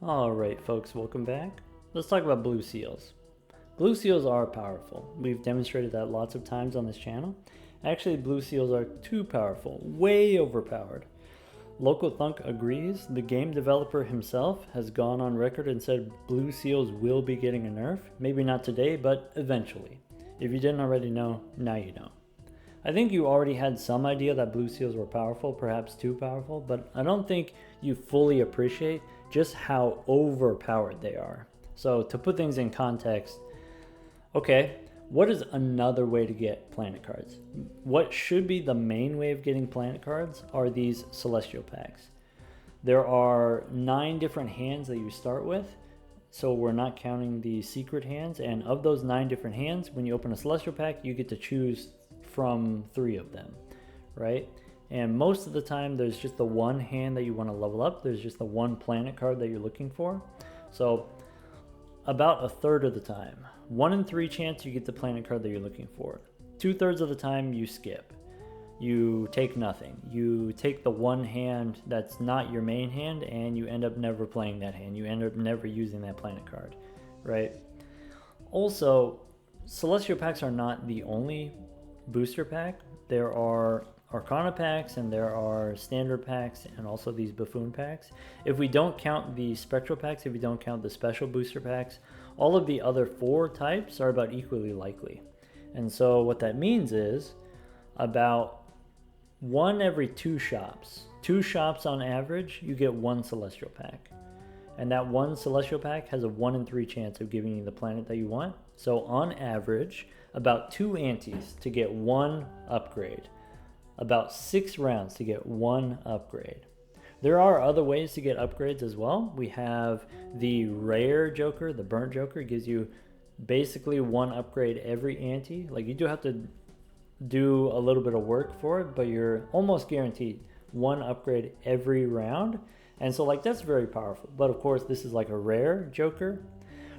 Alright folks, welcome back. Let's talk about blue seals. Blue seals are powerful. We've demonstrated that lots of times on this channel. Actually, blue seals are too powerful, way overpowered. Local Thunk agrees. The game developer himself has gone on record and said blue seals will be getting a nerf. Maybe not today, but eventually. If you didn't already know, now you know. I think you already had some idea that blue seals were powerful, perhaps too powerful, but I don't think you fully appreciate just how overpowered they are. So to put things in context, okay, what is another way to get planet cards? What should be the main way of getting planet cards are these celestial packs. There are 9 different hands that you start with, so we're not counting the secret hands, and of those 9 different hands, when you open a celestial pack, you get to choose from 3 of them, right? And most of the time there's just the one hand that you want to level up. There's just the one planet card that you're looking for. So about a third of the time, 1 in 3 chance you get the planet card that you're looking for. 2/3 of the time you skip. You take nothing. You take the one hand that's not your main hand and you end up never playing that hand. You end up never using that planet card, right? Also, celestial packs are not the only booster pack. There are Arcana packs and there are standard packs and also these buffoon packs. If we don't count the spectral packs, if we don't count the special booster packs, all of the other 4 types are about equally likely. And so what that means is about 1 every 2 shops on average, you get 1 celestial pack. And that 1 celestial pack has a 1 in 3 chance of giving you the planet that you want. So on average, about 2 antes to get 1 upgrade. About 6 rounds to get 1 upgrade. There are other ways to get upgrades as well. We have the rare Joker, the burnt Joker, gives you basically 1 upgrade every ante. Like, you do have to do a little bit of work for it, but you're almost guaranteed 1 upgrade every round. And so like that's very powerful. But of course this is like a rare Joker.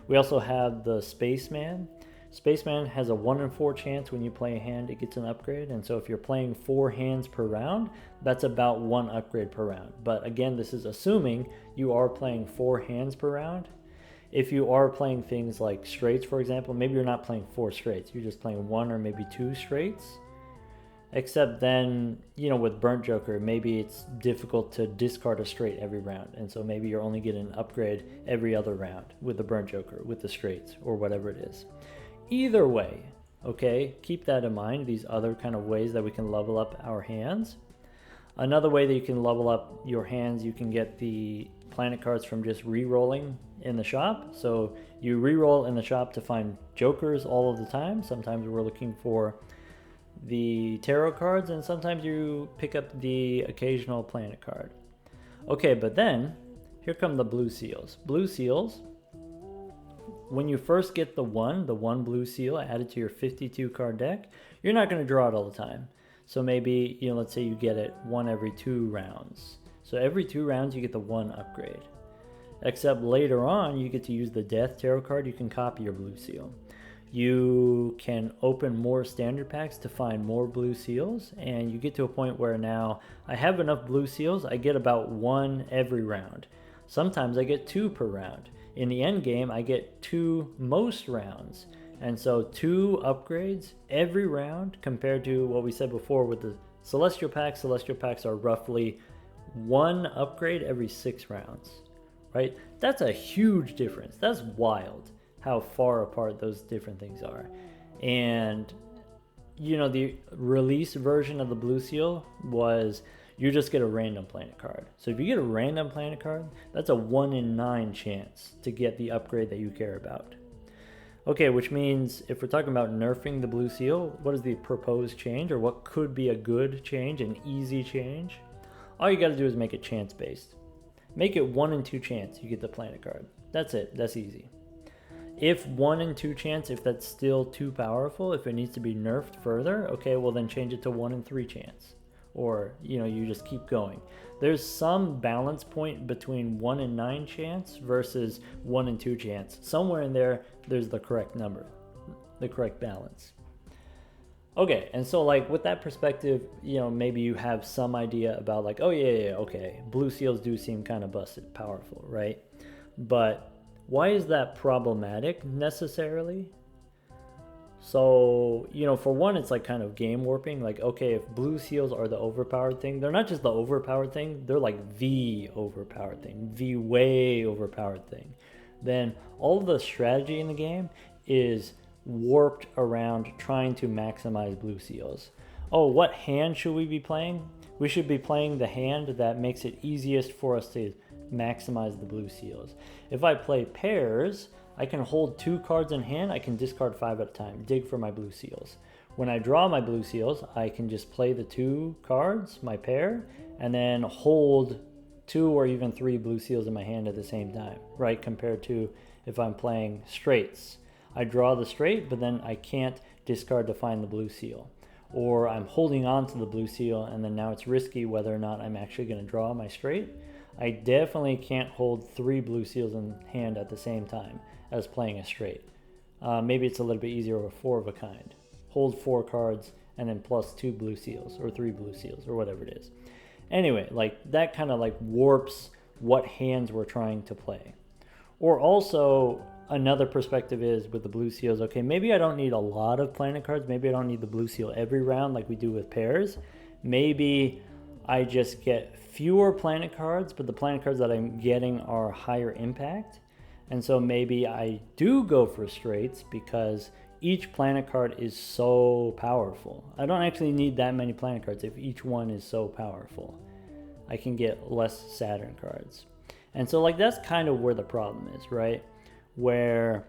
We also have the Spaceman. Spaceman has a 1 in 4 chance when you play a hand it gets an upgrade, and so if you're playing 4 hands per round, that's about 1 upgrade per round. But again, this is assuming you are playing 4 hands per round. If you are playing things like straights, for example, maybe you're not playing 4 straights, you're just playing 1 or maybe 2 straights. Except then, you know, with Burnt Joker, maybe it's difficult to discard a straight every round, and so maybe you're only getting an upgrade every other round with the Burnt Joker, with the straights, or whatever it is. Either way, okay, keep that in mind, these other kind of ways that we can level up our hands. Another way that you can level up your hands, you can get the planet cards from just re-rolling in the shop. So you re-roll in the shop to find jokers all of the time. Sometimes we're looking for the tarot cards, and sometimes you pick up the occasional planet card. Okay, but then here come the blue seals. Blue seals, when you first get the one blue seal added to your 52 card deck, you're not going to draw it all the time. So maybe, you know, let's say you get it 1 every 2 rounds. So every 2 rounds you get the 1 upgrade. Except later on you get to use the Death Tarot card. You can copy your blue seal. You can open more standard packs to find more blue seals, and you get to a point where now I have enough blue seals, I get about 1 every round. Sometimes I get 2 per round. In the end game, I get 2 most rounds. And so 2 upgrades every round compared to what we said before with the celestial packs. Celestial packs are roughly 1 upgrade every 6 rounds, right? That's a huge difference. That's wild how far apart those different things are. And, you know, the release version of the blue seal was you just get a random planet card. So if you get a random planet card, that's a 1 in 9 chance to get the upgrade that you care about. Okay, which means if we're talking about nerfing the blue seal, what is the proposed change, or what could be a good change, an easy change? All you gotta do is make it chance-based. Make it 1 in 2 chance you get the planet card. That's it, that's easy. If 1 in 2 chance, if that's still too powerful, if it needs to be nerfed further, okay, well then change it to 1 in 3 chance. Or, you know, you just keep going. There's some balance point between 1 in 9 chance versus 1 in 2 chance. Somewhere in there, there's the correct number, the correct balance. Okay, and so like with that perspective, you know, maybe you have some idea about like, oh yeah, okay, blue seals do seem kind of busted, powerful, right? But why is that problematic necessarily? So, for one, it's like kind of game warping. Like, okay, if blue seals are the overpowered thing, they're not just the overpowered thing, they're like the overpowered thing, the way overpowered thing. Then all of the strategy in the game is warped around trying to maximize blue seals. Oh, what hand should we be playing? We should be playing the hand that makes it easiest for us to maximize the blue seals. If I play pairs, I can hold 2 cards in hand. I can discard 5 at a time, dig for my blue seals. When I draw my blue seals, I can just play the 2 cards, my pair, and then hold 2 or even 3 blue seals in my hand at the same time, right? Compared to if I'm playing straights. I draw the straight, but then I can't discard to find the blue seal. Or I'm holding on to the blue seal, and then now it's risky whether or not I'm actually going to draw my straight. I definitely can't hold 3 blue seals in hand at the same time as playing a straight. Maybe it's a little bit easier with 4 of a kind. Hold 4 cards and then plus 2 blue seals or 3 blue seals or whatever it is. Anyway, like that kind of like warps what hands we're trying to play. Or also another perspective is with the blue seals, okay, maybe I don't need a lot of planet cards. Maybe I don't need the blue seal every round like we do with pairs. Maybe I just get fewer planet cards, but the planet cards that I'm getting are higher impact. And so maybe I do go for straights because each planet card is so powerful. I don't actually need that many planet cards if each one is so powerful. I can get less Saturn cards. And so like that's kind of where the problem is, right? Where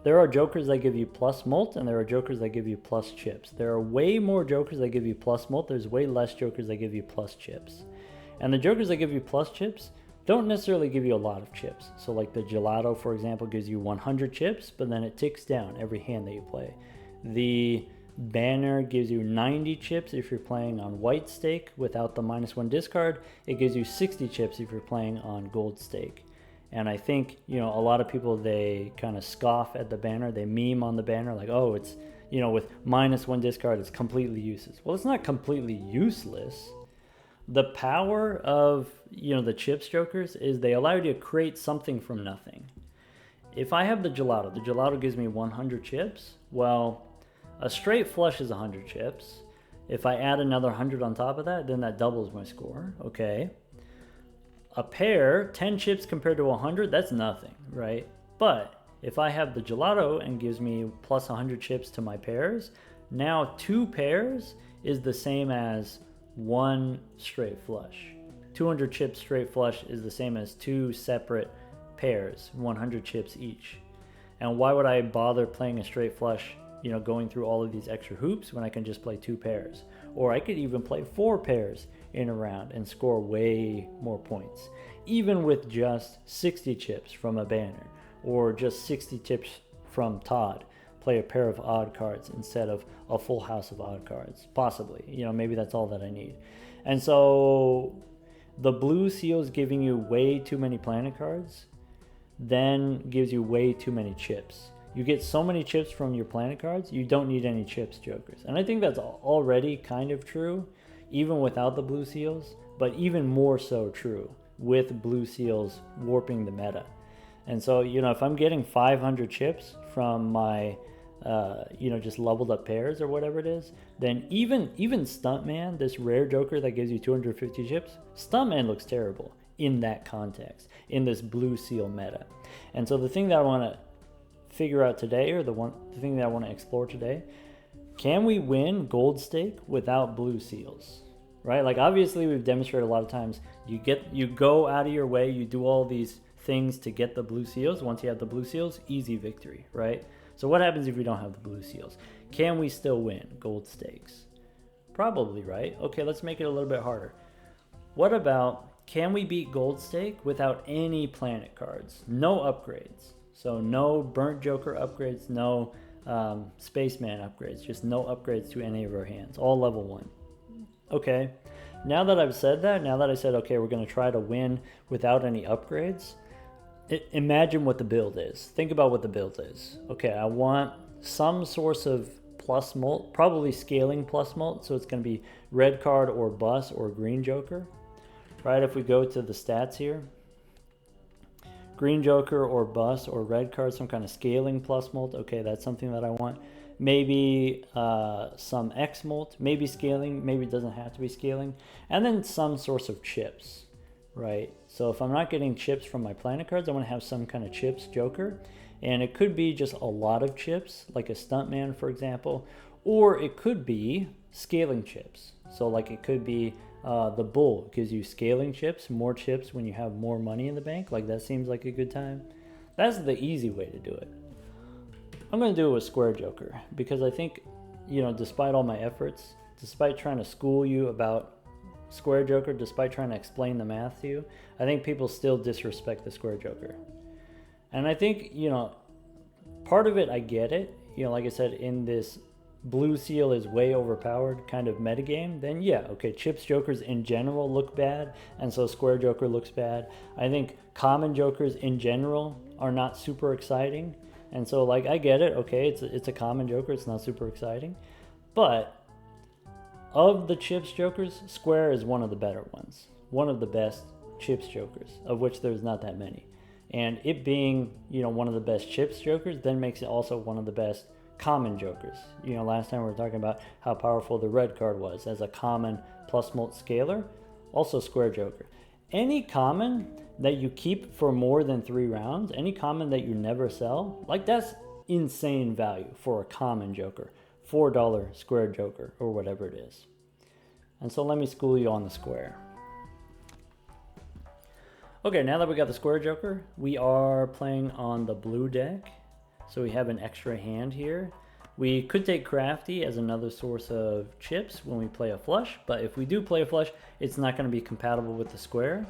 there are jokers that give you plus mult and there are jokers that give you plus chips. There are way more jokers that give you plus mult. There's way less jokers that give you plus chips. And the jokers that give you plus chips don't necessarily give you a lot of chips. So like the gelato, for example, gives you 100 chips, but then it ticks down every hand that you play. The banner gives you 90 chips if you're playing on white stake without the -1 discard. It gives you 60 chips if you're playing on gold stake. And I think, a lot of people, they kind of scoff at the banner. They meme on the banner like, oh, it's, with -1 discard, it's completely useless. Well, it's not completely useless. The power of, the chips jokers is they allow you to create something from nothing. If I have the gelato gives me 100 chips. Well, a straight flush is 100 chips. If I add another 100 on top of that, then that doubles my score. Okay. A pair, 10 chips compared to 100, that's nothing, right? But if I have the gelato and gives me plus 100 chips to my pairs, now 2 pairs is the same as 1 straight flush. 200 chips straight flush is the same as 2 separate pairs, 100 chips each. And why would I bother playing a straight flush, going through all of these extra hoops when I can just play 2 pairs? Or I could even play 4 pairs in a round and score way more points, even with just 60 chips from a banner or just 60 chips from Todd. Play a pair of odd cards instead of a full house of odd cards, possibly. Maybe that's all that I need. And so the blue seals giving you way too many planet cards then gives you way too many chips. You get so many chips from your planet cards, you don't need any chips jokers. And I think that's already kind of true, even without the blue seals, but even more so true with blue seals warping the meta. And so, if I'm getting 500 chips from my, just leveled up pairs or whatever it is, then even Stuntman, this rare joker that gives you 250 chips, Stuntman looks terrible in that context, in this blue seal meta. And so the thing that I want to figure out today, or the thing that I want to explore today, can we win gold stake without blue seals? Right? Like obviously we've demonstrated a lot of times you go out of your way, you do all these things to get the blue seals. Once you have the blue seals, easy victory, right? So what happens if we don't have the blue seals? Can we still win gold stakes? Probably, right? Okay, let's make it a little bit harder. What about, can we beat gold stake without any planet cards? No upgrades. So no burnt joker upgrades, no spaceman upgrades, just no upgrades to any of our hands, all level 1. Okay, now that I've said that, now that I said, okay, we're going to try to win without any upgrades, imagine what the build is. Think about what the build is. Okay, I want some source of plus mult, probably scaling plus mult, so it's going to be red card or bus or green joker. Right, if we go to the stats here, Green Joker or bust or red card, some kind of scaling plus molt. Okay, that's something that I want. Maybe some X molt, maybe scaling, maybe it doesn't have to be scaling. And then some source of chips, right? So if I'm not getting chips from my planet cards, I want to have some kind of chips joker. And it could be just a lot of chips, like a stuntman, for example. Or it could be scaling chips. So like it could be the bull gives you scaling chips, more chips when you have more money in the bank. Like that seems like a good time. That's the easy way to do it. I'm going to do it with square joker because I think, you know, despite all my efforts, despite trying to school you about square joker, despite trying to explain the math to you, I think people still disrespect the square joker. And I think, you know, part of it, I get it. You know, like I said, in this blue seal is way overpowered kind of metagame, then yeah, okay, chips jokers in general look bad, and so square joker looks bad. I think common jokers in general are not super exciting. And so, like, I get it. Okay, it's a common joker. It's not super exciting. But of the chips jokers, square is one of the better ones. One of the best chips jokers, of which there's not that many. And it being, you know, one of the best chips jokers then makes it also one of the best common jokers. You know, last time we were talking about how powerful the red card was as a common plus molt scaler. Also square joker. Any common that you keep for more than 3 rounds, any common that you never sell, like that's insane value for a common joker. $4 square joker or whatever it is. And so let me school you on the square. Okay, now that we got the square joker, we are playing on the blue deck. So we have an extra hand here. We could take crafty as another source of chips when we play a flush, but if we do play a flush, it's not going to be compatible with the square.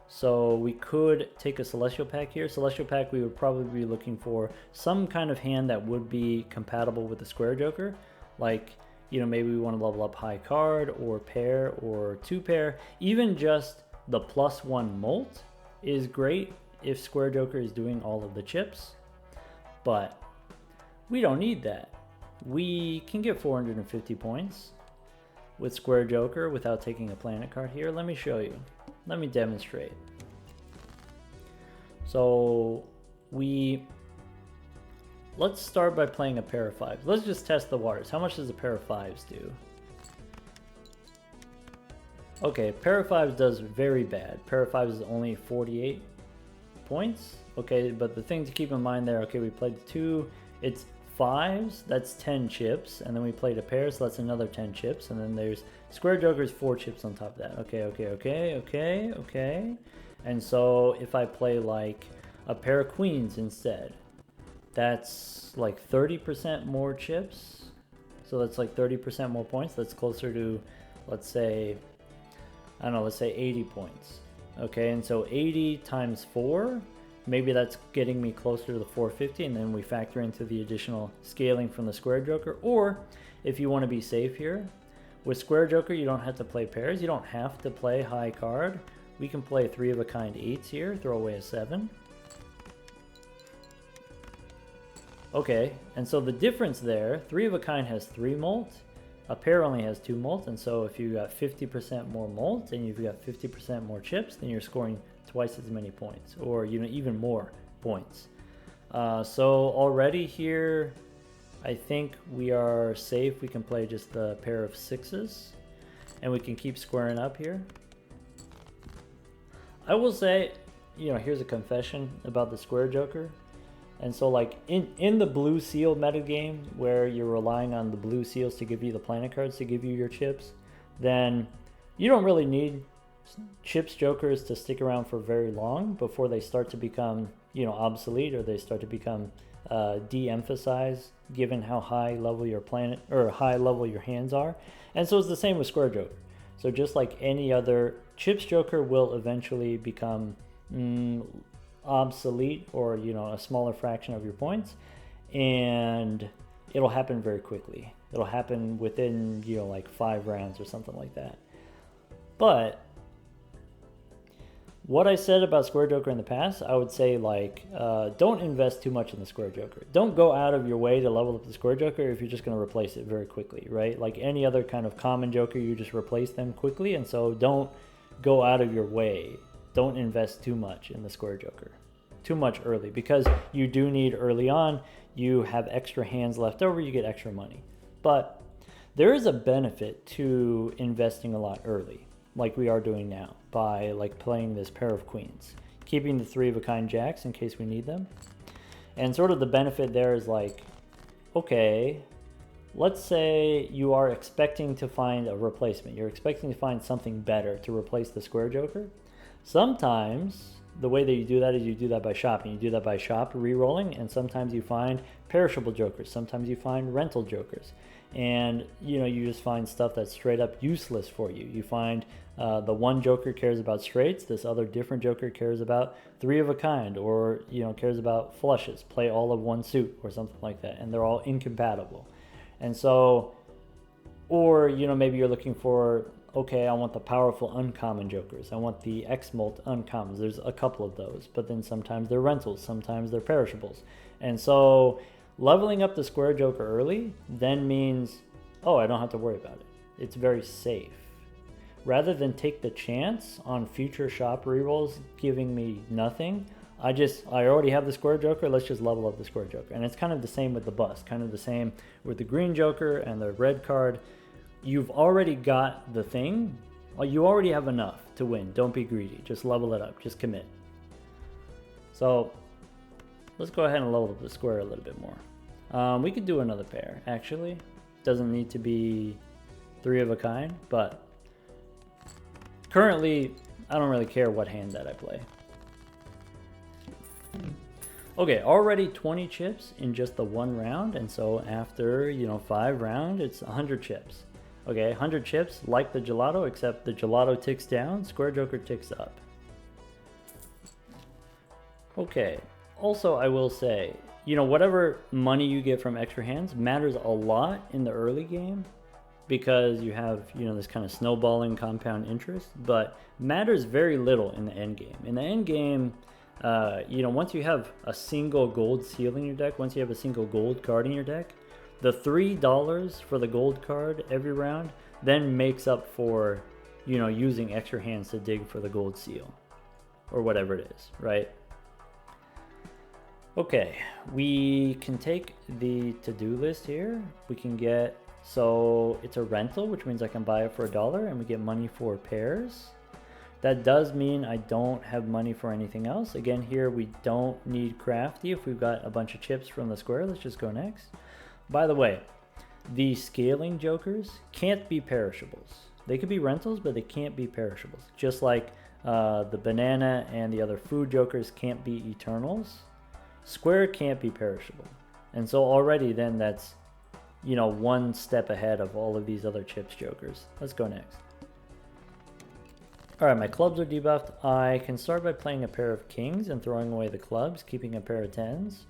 So we could take a celestial pack here. Celestial pack, we would probably be looking for some kind of hand that would be compatible with the square joker. Like, you know, maybe we want to level up high card or pair or 2 pair. Even just the +1 molt is great if square joker is doing all of the chips. But we don't need that. We can get 450 points with square joker without taking a planet card here. Let me show you. Let me demonstrate. So let's start by playing a pair of 5s. Let's just test the waters. How much does a pair of 5s do? Okay, pair of 5s does very bad. Pair of 5s is only 48 points. Okay, but the thing to keep in mind there, okay, we played 2, it's 5s, that's 10 chips, and then we played a pair, so that's another 10 chips, and then there's square joker's 4 chips on top of that. Okay. And so if I play like a pair of queens instead, that's like 30% more chips. So that's like 30% more points. That's closer to, let's say, I don't know, let's say 80 points. Okay, and so 80 times 4, maybe that's getting me closer to the 450, and then we factor into the additional scaling from the square joker. Or if you want to be safe here, with square joker, you don't have to play pairs. You don't have to play high card. We can play 3 of a kind 8s here, throw away a 7. Okay, and so the difference there, 3 of a kind has 3 molt, a pair only has 2 molt, and so if you got 50% more molt and you've got 50% more chips, then you're scoring twice as many points, or you know, even more points. So already here, I think we are safe. We can play just the pair of 6s, and we can keep squaring up here. I will say, you know, here's a confession about the square joker. And so like in the blue seal metagame, where you're relying on the blue seals to give you the planet cards to give you your chips, then you don't really need chips jokers to stick around for very long before they start to become, you know, obsolete, or they start to become de-emphasized given how high level your planet or high level your hands are. And so it's the same with square joker. So just like any other, chips joker will eventually become obsolete, or you know, a smaller fraction of your points, and it'll happen very quickly. It'll happen within, you know, like 5 rounds or something like that. But what I said about square joker in the past, I would say like don't invest too much in the square joker. Don't go out of your way to level up the square joker if you're just going to replace it very quickly, right? Like any other kind of common joker, you just replace them quickly, and so don't go out of your way. Don't invest too much in the square joker. too much early, because you do need early on, you have extra hands left over, you get extra money. But there is a benefit to investing a lot early, like we are doing now, by like playing this pair of queens, keeping the 3 of a kind jacks in case we need them. And sort of the benefit there is like, okay, let's say you are expecting to find a replacement. You're expecting to find something better to replace the square joker. Sometimes the way that you do that is you do that by shopping. You do that by shop re-rolling, and sometimes you find perishable jokers. Sometimes you find rental jokers. And you just find stuff that's straight up useless for you. You find the one joker cares about straights, this other different joker cares about 3 of a kind, or cares about flushes, play all of one suit or something like that, and they're all incompatible. And so, or maybe you're looking for, okay, I want the powerful uncommon jokers, I want the X-Molt uncommons. There's a couple of those, but then sometimes they're rentals, sometimes they're perishables. And so leveling up the square joker early then means, oh, I don't have to worry about it. It's very safe. Rather than take the chance on future shop rerolls giving me nothing, I already have the square joker, let's just level up the square joker. And it's kind of the same with the bust, kind of the same with the green joker and the red card. You've already got the thing, you already have enough to win. Don't be greedy, just level it up, just commit. So let's go ahead and level up the square a little bit more. We could do another pair, actually. Doesn't need to be 3 of a kind, but currently I don't really care what hand that I play. Okay, already 20 chips in just the 1 round, and so after 5 rounds, it's 100 chips. Okay, 100 chips like the gelato, except the gelato ticks down, square joker ticks up. Okay, also I will say, whatever money you get from extra hands matters a lot in the early game, because you have this kind of snowballing compound interest, but matters very little in the end game. In the end game, once you have a single gold seal in your deck, once you have a single gold card in your deck, the $3 for the gold card every round then makes up for using extra hands to dig for the gold seal or whatever it is, right? Okay, we can take the to-do list here. We can get, so it's a rental, which means I can buy it for $1, and we get money for pairs. That does mean I don't have money for anything else. Again, here we don't need crafty if we've got a bunch of chips from the square. Let's just go next. By the way, the scaling jokers can't be perishables. They could be rentals, but they can't be perishables. Just like the banana and the other food jokers can't be eternals, square can't be perishable. And so already then that's, 1 step ahead of all of these other chips jokers. Let's go next. Alright, my clubs are debuffed. I can start by playing a pair of kings and throwing away the clubs, keeping a pair of 10s.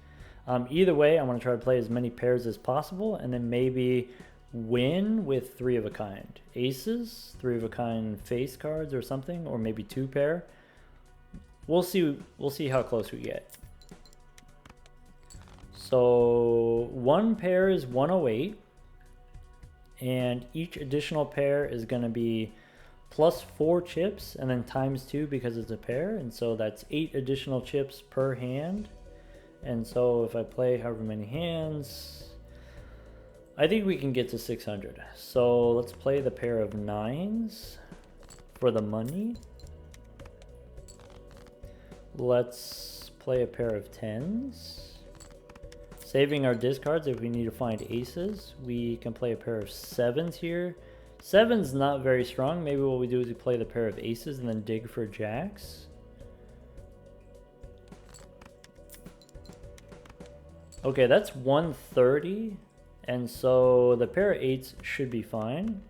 Either way, I want to try to play as many pairs as possible, and then maybe win with 3 of a kind. Aces, 3 of a kind face cards or something, or maybe 2 pair. We'll see how close we get. So 1 pair is 108, and each additional pair is going to be plus 4 chips and then times 2 because it's a pair, and so that's 8 additional chips per hand. And so if I play however many hands, I think we can get to 600. So let's play the pair of 9s for the money. Let's play a pair of 10s. Saving our discards if we need to find aces. We can play a pair of 7s here. 7's not very strong. Maybe what we do is we play the pair of aces and then dig for jacks. Okay, that's 130, and so the pair of 8s should be fine.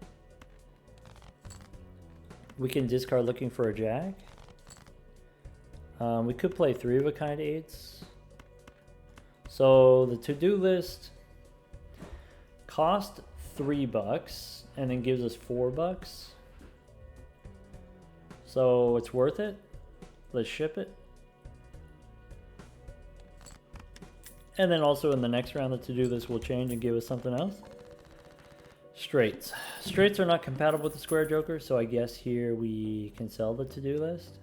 We can discard looking for a jack. We could play 3 of a kind 8s. So the to-do list cost $3 and then gives us $4. So it's worth it. Let's ship it. And then also in the next round, the to-do list will change and give us something else. Straights. Straights are not compatible with the square joker, so I guess here we can sell the to-do list.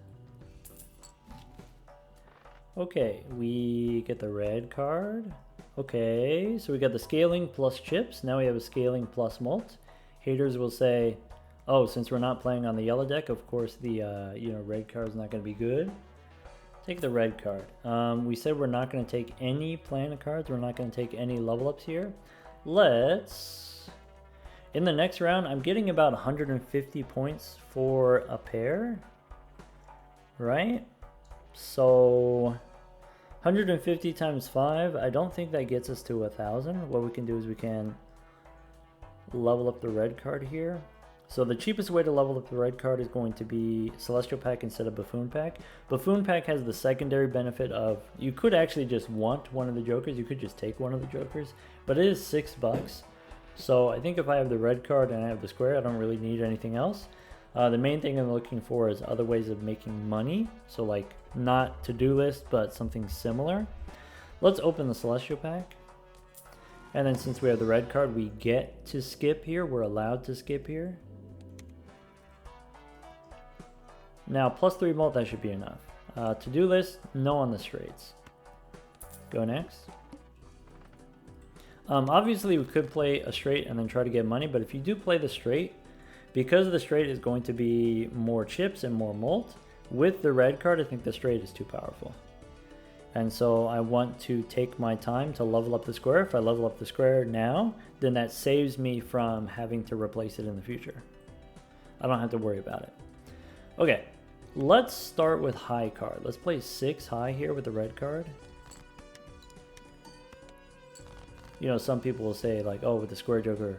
Okay, we get the red card. Okay, so we got the scaling plus chips. Now we have a scaling plus mult. Haters will say, oh, since we're not playing on the yellow deck, of course the red card is not going to be good. Take the red card. We said we're not going to take any planet cards. We're not going to take any level ups here. Let's... In the next round, I'm getting about 150 points for a pair. Right? So 150 times 5, I don't think that gets us to 1,000. What we can do is we can level up the red card here. So the cheapest way to level up the red card is going to be Celestial Pack instead of Buffoon Pack. Buffoon Pack has the secondary benefit of you could actually just want one of the jokers. You could just take one of the jokers, but it is $6. So I think if I have the red card and I have the square, I don't really need anything else. The main thing I'm looking for is other ways of making money. So like not to-do list, but something similar. Let's open the Celestial Pack. And then since we have the red card, we get to skip here. We're allowed to skip here. Now, +3 mult, that should be enough. To-do list, no on the straights. Go next. Obviously, we could play a straight and then try to get money, but if you do play the straight, because the straight is going to be more chips and more mult, with the red card, I think the straight is too powerful. And so I want to take my time to level up the square. If I level up the square now, then that saves me from having to replace it in the future. I don't have to worry about it. Okay, let's start with high card. Let's play 6 high here with the red card. You know, some people will say like, oh, with the square joker,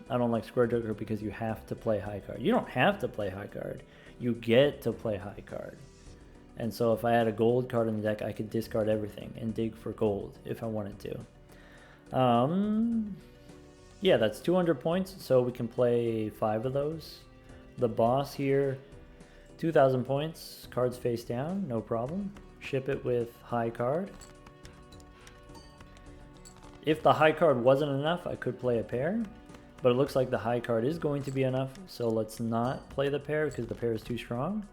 I don't like square joker because you have to play high card. You don't have to play high card. You get to play high card. And so if I had a gold card in the deck, I could discard everything and dig for gold if I wanted to. Yeah, that's 200 points, so we can play 5 of those. The boss here, 2,000 points, cards face down, no problem. Ship it with high card. If the high card wasn't enough, I could play a pair. But it looks like the high card is going to be enough, so let's not play the pair because the pair is too strong.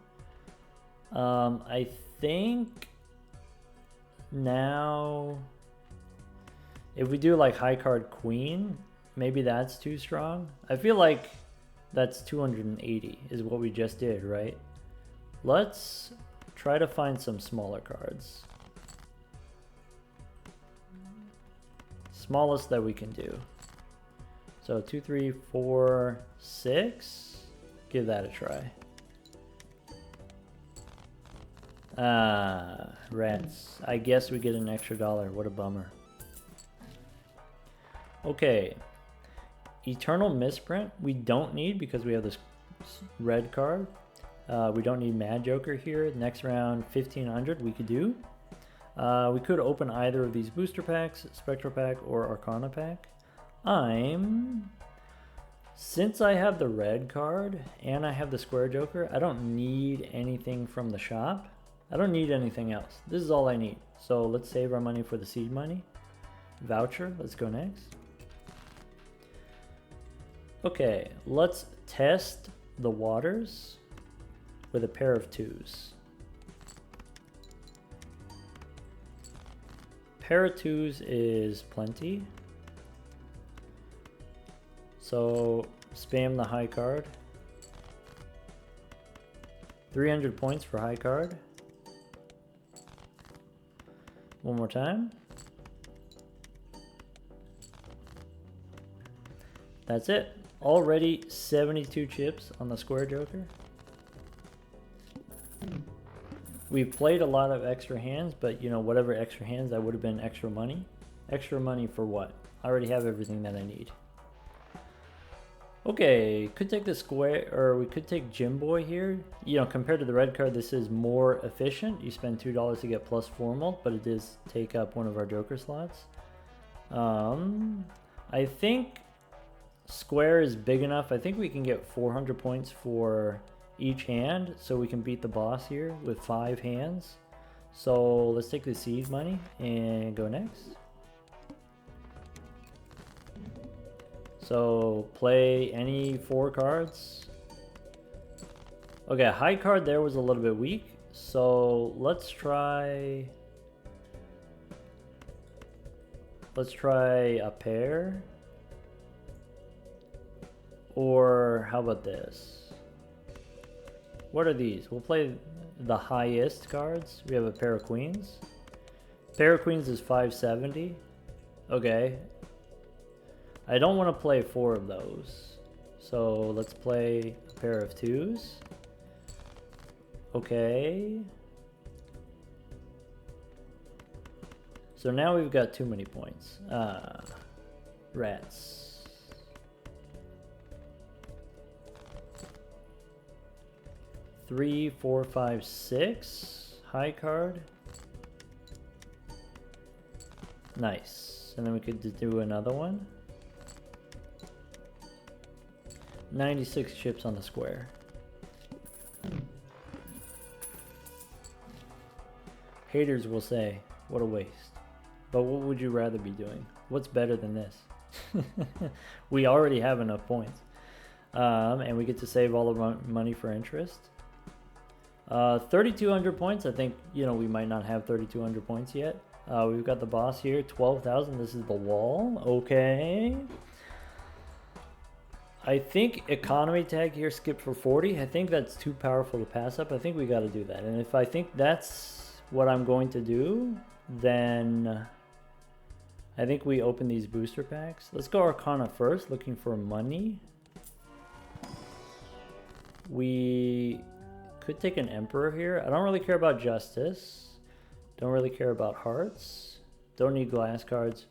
I think now if we do like high card queen, maybe that's too strong. I feel like that's 280 is what we just did, right? Let's try to find some smaller cards. Smallest that we can do. So 2, 3, 4, 6. Give that a try. Rats. I guess we get an extra $1. What a bummer. Okay. Eternal Misprint we don't need because we have this red card. We don't need Mad Joker here. Next round, 1,500 we could do. We could open either of these booster packs, Spectral Pack or Arcana Pack. Since I have the red card and I have the square joker, I don't need anything from the shop. I don't need anything else. This is all I need. So let's save our money for the seed money. Voucher, let's go next. Okay, let's test the waters with a pair of 2s. Pair of 2s is plenty. So spam the high card. 300 points for high card. One more time. That's it. Already 72 chips on the square joker. We've played a lot of extra hands, but you know, whatever extra hands, that would have been extra money. Extra money for what? I already have everything that I need. Okay, could take the square, or we could take Gym Boy here. You know, compared to the red card, this is more efficient. You spend $2 to get +4 mult, but it does take up one of our joker slots. I think square is big enough. I think we can get 400 points for each hand, so we can beat the boss here with 5 hands. So let's take the seed money and go next. So play any 4 cards. Okay, high card there was a little bit weak. So let's try Let's try a pair. Or how about this? What are these? We'll play the highest cards. We have a pair of queens. Pair of queens is 570. Okay. I don't want to play 4 of those. So let's play a pair of 2s. Okay. So now we've got too many points. Rats. 3, 4, 5, 6. High card. Nice. And then we could do another one. 96 chips on the square. Haters will say, what a waste. But what would you rather be doing? What's better than this? We already have enough points. And we get to save all the money for interest. 3,200 points. I think, you know, we might not have 3,200 points yet. We've got the boss here, 12,000. This is the wall. Okay. I think economy tag here, skip for 40. I think that's too powerful to pass up. I think we got to do that. And if I think that's what I'm going to do, then I think we open these booster packs. Let's go Arcana first, looking for money. We could take an Emperor here. I don't really care about Justice. Don't really care about Hearts. Don't need glass cards.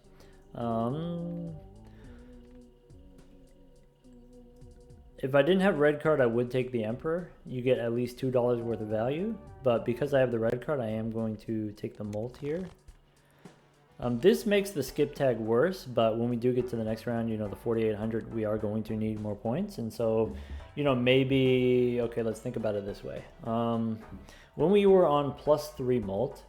If I didn't have red card, I would take the Emperor. You get at least $2 worth of value. But because I have the red card, I am going to take the Molt here. This makes the skip tag worse, but when we do get to the next round, you know, the 4,800, we are going to need more points. And so, you know, maybe, okay, let's think about it this way. When we were on +3 Molt,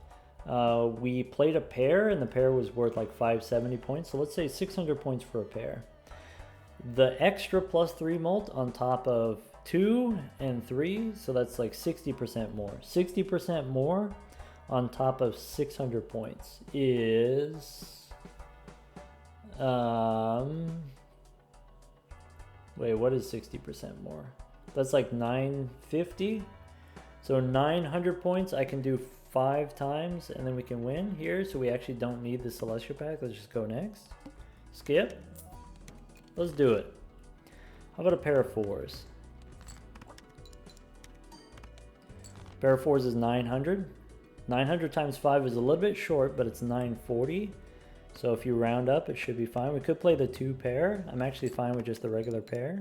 we played a pair, and the pair was worth like 570 points. So let's say 600 points for a pair. The extra +3 Molt on top of 2 and 3, so that's like 60% more. 60% more on top of 600 points is... wait, what is 60% more? That's like 950. So 900 points I can do 5 times, and then we can win here. So we actually don't need the Celestial Pack. Let's just go next. Skip. Let's do it. How about a pair of 4s? Pair of 4s is 900. 900 times 5 is a little bit short, but it's 940. So if you round up, it should be fine. We could play the 2 pair. I'm actually fine with just the regular pair.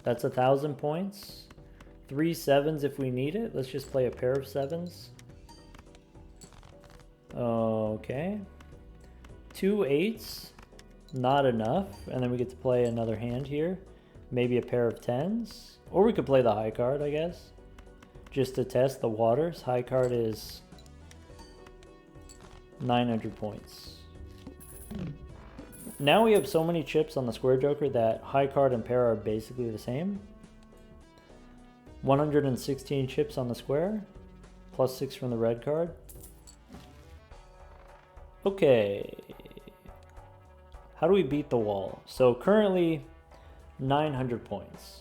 That's 1,000 points. 3 7s if we need it. Let's just play a pair of 7s. Okay. 2 8s. Not enough. And then we get to play another hand here. Maybe a pair of 10s. Or we could play the high card, I guess. Just to test the waters. High card is 900 points. Now we have so many chips on the square joker that high card and pair are basically the same. 116 chips on the square. +6 from the red card. Okay. How do we beat the wall? So currently 900 points.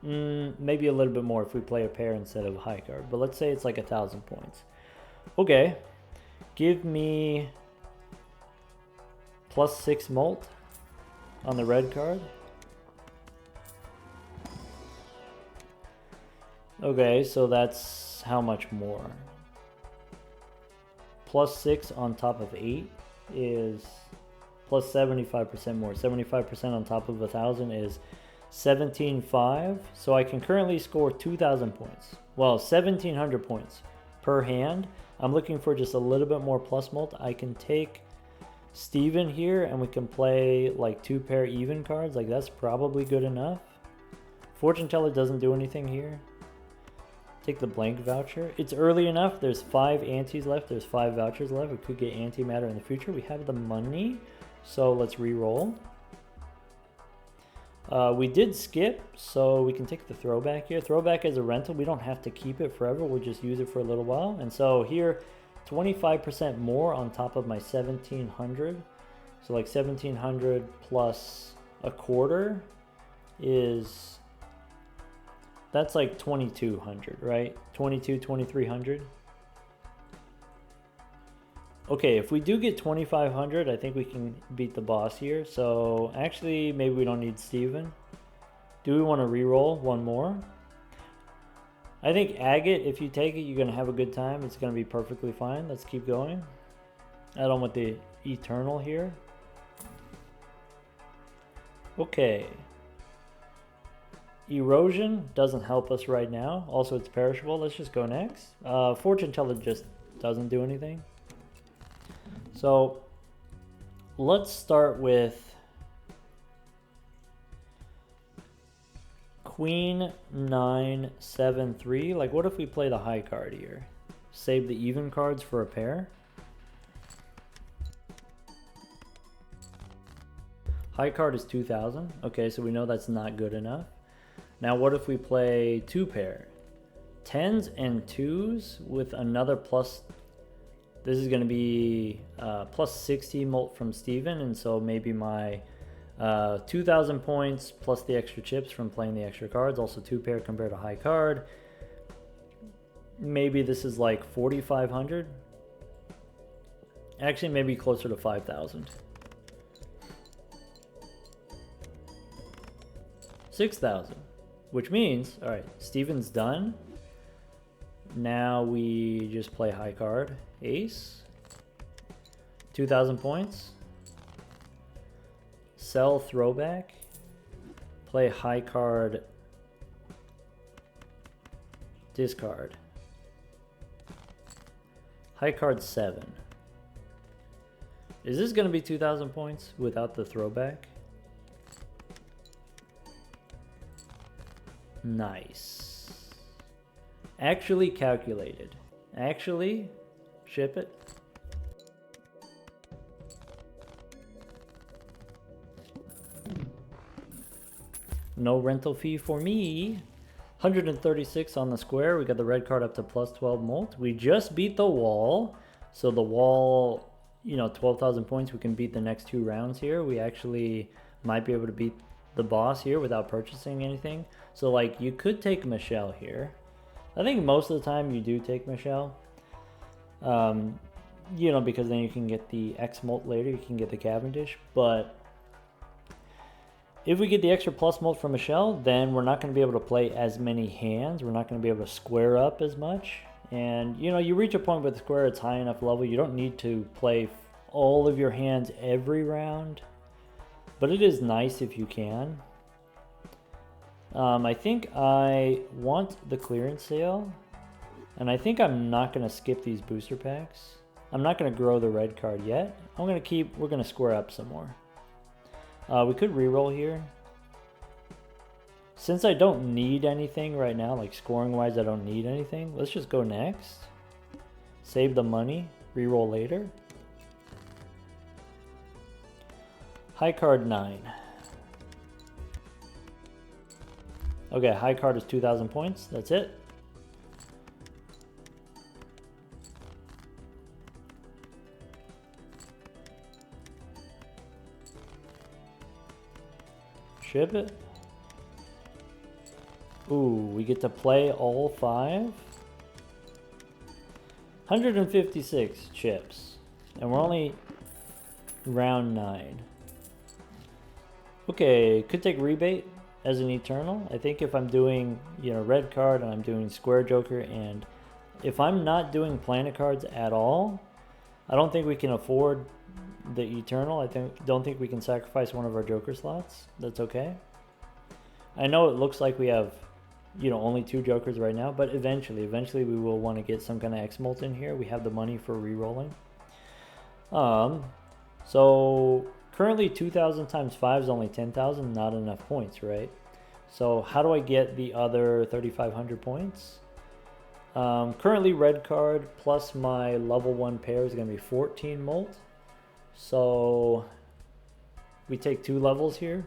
Maybe a little bit more if we play a pair instead of a high card. But let's say it's like 1,000 points. Okay. Give me +6 Molt on the red card. Okay, so that's how much more? +6 on top of 8 is plus 75% more. 75% on top of 1,000 is 17,500. So I can currently score 2,000 points. Well, 1,700 points per hand. I'm looking for just a little bit more plus Molt. I can take Steven here and we can play like 2 pair even cards. Like that's probably good enough. Fortune Teller doesn't do anything here. Take the blank voucher. It's early enough. There's 5 antes left. There's 5 vouchers left. We could get antimatter in the future. We have the money. So let's re-roll. We did skip, so we can take the throwback here. Throwback is a rental. We don't have to keep it forever. We'll just use it for a little while. And so here, 25% more on top of my 1700. So like 1700 plus a quarter is, that's like 2200, right? 2300. Okay, if we do get 2500, I think we can beat the boss here. So actually, maybe we don't need Steven. Do we want to re-roll one more? I think agate, if you take it, you're going to have a good time. It's going to be perfectly fine. Let's keep going. I don't want the eternal here. Okay. Erosion doesn't help us right now. Also, it's perishable. Let's just go next. Fortune teller just doesn't do anything. So let's start with Queen 9 7 3. Like, what if we play the high card here? Save the even cards for a pair. High card is 2000. Okay, so we know that's not good enough. Now what if we play two pair? 10s and 2s with another plus. This is going to be plus 60 molt from Steven, and so maybe my 2000 points plus the extra chips from playing the extra cards, also two pair compared to high card. Maybe this is like 4500. Actually, maybe closer to 5000. 6000, which means, all right, Steven's done. Now we just play high card, ace, 2000 points, sell throwback, play high card, discard, high card 7. Is this going to be 2000 points without the throwback? Nice. Actually calculated. Actually, ship it. No rental fee for me. 136 on the square. We got the red card up to plus 12 molt. We just beat the wall. So the wall, you know, 12,000 points. We can beat the next 2 rounds here. We actually might be able to beat the boss here without purchasing anything. So like, you could take Michelle here. I think most of the time you do take Michelle. You know, because then you can get the X molt later. You can get the Cavendish. But if we get the extra plus molt from Michelle, then we're not going to be able to play as many hands. We're not going to be able to square up as much. And, you know, you reach a point with the square, it's high enough level. You don't need to play all of your hands every round. But it is nice if you can. I think I want the clearance sale. And I think I'm not going to skip these booster packs. I'm not going to grow the red card yet. We're going to square up some more. We could reroll here. Since I don't need anything right now, like scoring wise, I don't need anything. Let's just go next. Save the money, reroll later. High card 9. Okay, high card is 2,000 points. That's it. Ship it. Ooh, we get to play all 5. 156 chips. And we're only round 9. Okay, could take rebate as an eternal. I think if I'm doing, you know, red card and I'm doing square joker, and if I'm not doing planet cards at all, I don't think we can afford the eternal. Don't think we can sacrifice one of our joker slots. That's okay. I know it looks like we have, you know, only 2 jokers right now, but eventually we will want to get some kind of X-Molt in here. We have the money for re-rolling. So currently 2,000 times 5 is only 10,000, not enough points, right? So how do I get the other 3,500 points? Currently red card plus my level 1 pair is going to be 14 molt. So we take 2 levels here.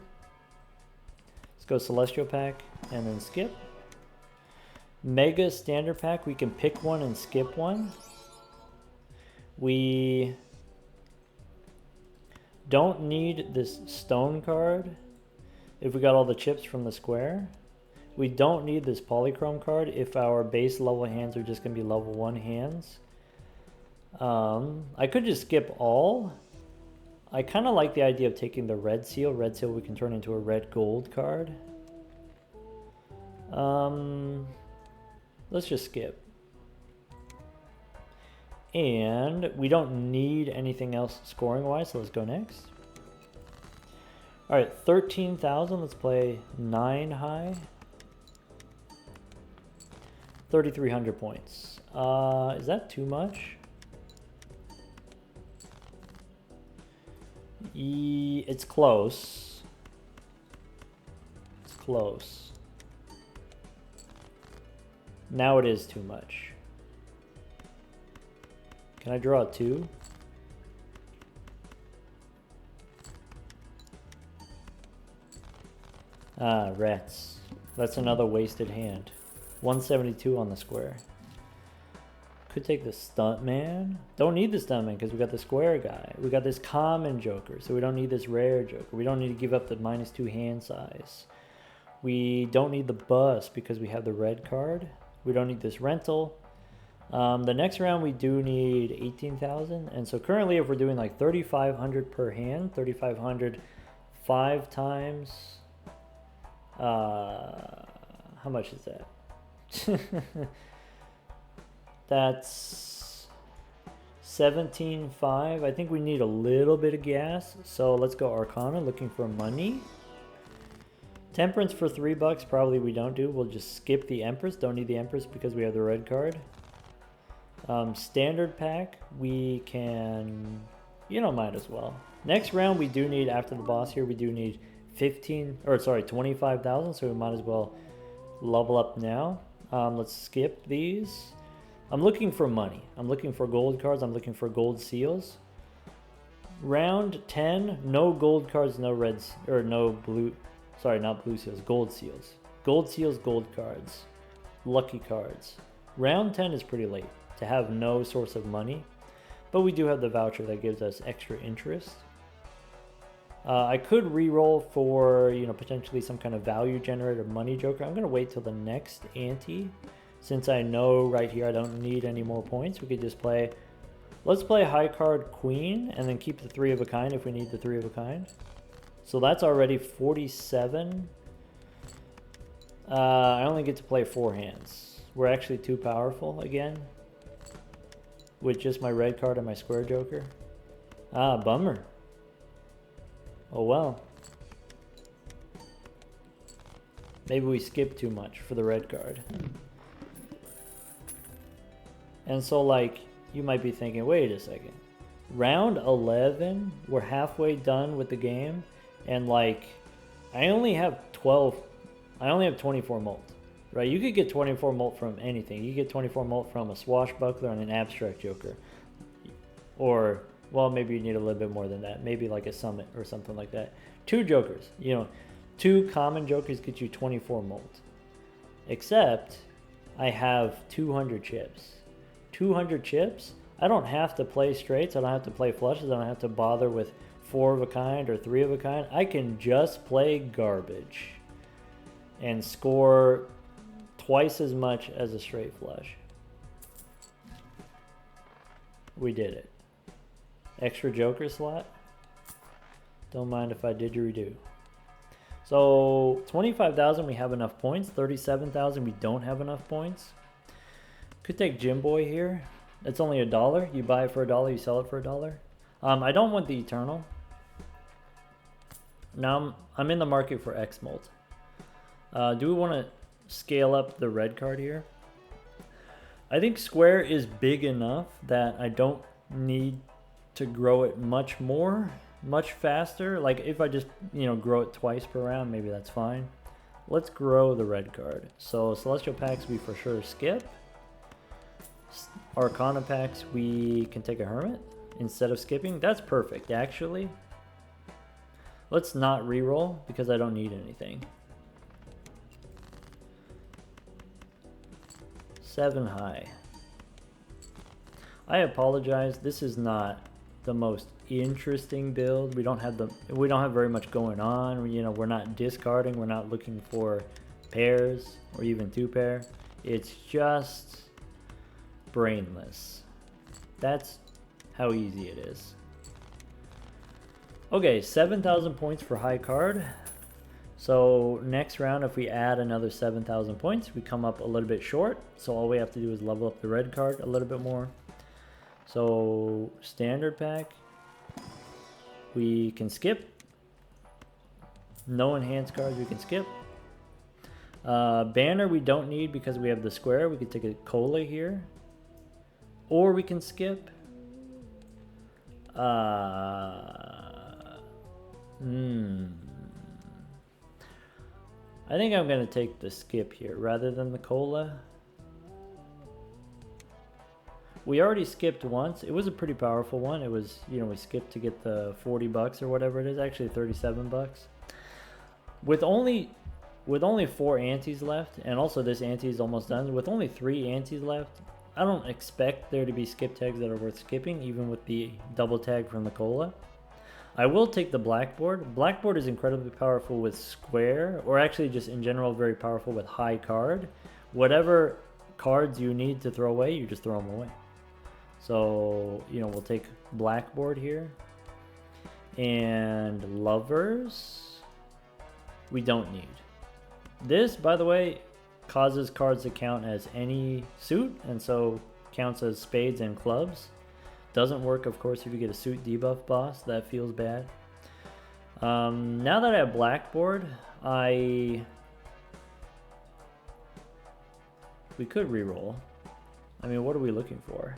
Let's go Celestial Pack and then skip. Mega Standard Pack, we can pick one and skip one. We don't need this stone card if we got all the chips from the square. We don't need this polychrome card if our base level hands are just going to be level 1 hands. I could just skip all. I kind of like the idea of taking the red seal. Red seal we can turn into a red gold card. Let's just skip. And we don't need anything else scoring wise, so let's go next. All right, 13,000. Let's play 9 high. 3,300 points. Is that too much? It's close. It's close. Now it is too much. Can I draw a 2? Ah, rats. That's another wasted hand. 172 on the square. Could take the stuntman. Don't need the stuntman because we got the square guy. We got this common joker, so we don't need this rare joker. We don't need to give up the -2 hand size. We don't need the bus because we have the red card. We don't need this rental. The next round we do need 18,000, and so currently if we're doing like 3,500 per hand, 3,500 5 times, how much is that? That's 17.5. I think we need a little bit of gas, so let's go Arcana, looking for money. Temperance for $3, probably we don't do. We'll just skip the Empress. Don't need the Empress because we have the red card. Standard pack, we can, might as well. Next round we do need, after the boss here, we do need 25,000, so we might as well level up now. Let's skip these. I'm looking for money. I'm looking for gold cards. I'm looking for gold seals. Round 10, no gold cards, no reds, or no blue, sorry, not blue seals, gold seals. Gold seals, gold cards, lucky cards. Round 10 is pretty late to have no source of money, but we do have the voucher that gives us extra interest. I could re-roll for, potentially some kind of value generator money joker. I'm going to wait till the next ante. Since I know right here I don't need any more points, we could just play, let's play high card queen and then keep the 3 of a kind if we need the 3 of a kind. So that's already 47. I only get to play 4 hands. We're actually too powerful again with just my red card and my square joker. Ah, bummer. Oh well. Maybe we skipped too much for the red card. And so, like, you might be thinking, wait a second. Round 11, we're halfway done with the game, and like, I only have 24 molt, right? You could get 24 molt from anything. You get 24 molt from a swashbuckler and an abstract joker. Or, well, maybe you need a little bit more than that. Maybe like a summit or something like that. 2 jokers, 2 common jokers get you 24 molt. Except, I have 200 chips. 200 chips, I don't have to play straights, I don't have to play flushes, I don't have to bother with 4 of a kind or 3 of a kind. I can just play garbage and score twice as much as a straight flush. We did it. Extra joker slot. Don't mind if I didgeridoo. So 25,000 we have enough points. 37,000 we don't have enough points. Could take Gym Boy here. It's only $1. You buy it for $1, you sell it for $1. I don't want the Eternal. Now I'm in the market for X-Molt. Do we want to scale up the red card here? I think square is big enough that I don't need to grow it much faster. Like if I just, grow it twice per round, maybe that's fine. Let's grow the red card. So Celestial packs we for sure skip. Arcana packs we can take a Hermit instead of skipping. That's perfect actually. Let's not reroll because I don't need anything. 7 high. I apologize. This is not the most interesting build. We don't have very much going on. You know, we're not discarding. We're not looking for pairs or even 2-pair. It's just brainless. That's how easy it is. Okay, 7,000 points for high card. So next round, if we add another 7,000 points, we come up a little bit short. So all we have to do is level up the red card a little bit more. So standard pack, we can skip. No enhanced cards we can skip. Banner we don't need because we have the square. We could take a cola here. Or we can skip. I think I'm going to take the skip here rather than the cola. We already skipped once. It was a pretty powerful one. It was, you know, we skipped to get the 40 bucks or whatever it is. Actually 37 bucks. With only 4 antes left, and also this ante is almost done. With only 3 antes left, I don't expect there to be skip tags that are worth skipping, even with the double tag from the cola. I will take the blackboard. Blackboard is incredibly powerful with square, or actually just in general very powerful with high card. Whatever cards you need to throw away, you just throw them away. So, you know, we'll take blackboard here. And lovers, we don't need. This, by the way, causes cards to count as any suit, and so counts as spades and clubs. Doesn't work, of course, if you get a suit debuff boss. That feels bad. Now that I have blackboard, we could reroll. I mean, what are we looking for?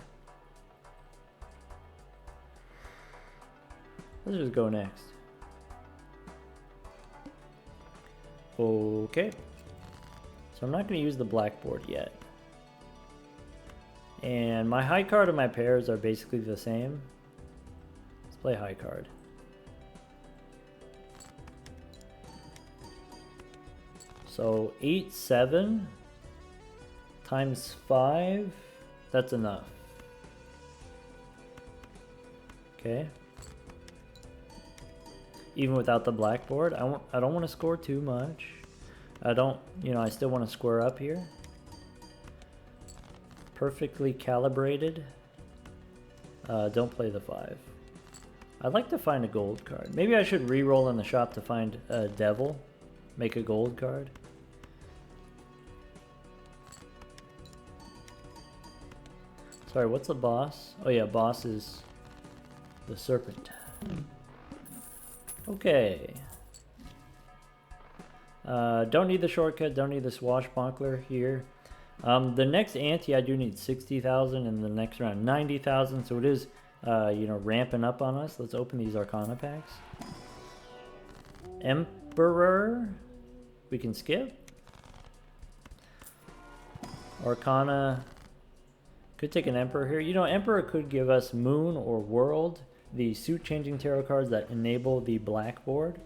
Let's just go next. Okay. So I'm not going to use the blackboard yet. And my high card and my pairs are basically the same. Let's play high card. So 8, 7 times 5, that's enough. Okay. Even without the blackboard, I don't want to score too much. I still want to square up here. Perfectly calibrated. Don't play the 5. I'd like to find a gold card. Maybe I should re-roll in the shop to find a devil. Make a gold card. Sorry, what's the boss? Oh yeah, boss is the serpent. Okay. Don't need the shortcut, don't need the swashbuckler here. The next ante I do need 60,000 and the next round 90,000, so it is ramping up on us. Let's open these Arcana packs. Emperor, we can skip. Arcana, could take an Emperor here. You know, Emperor could give us Moon or World, the suit changing tarot cards that enable the blackboard.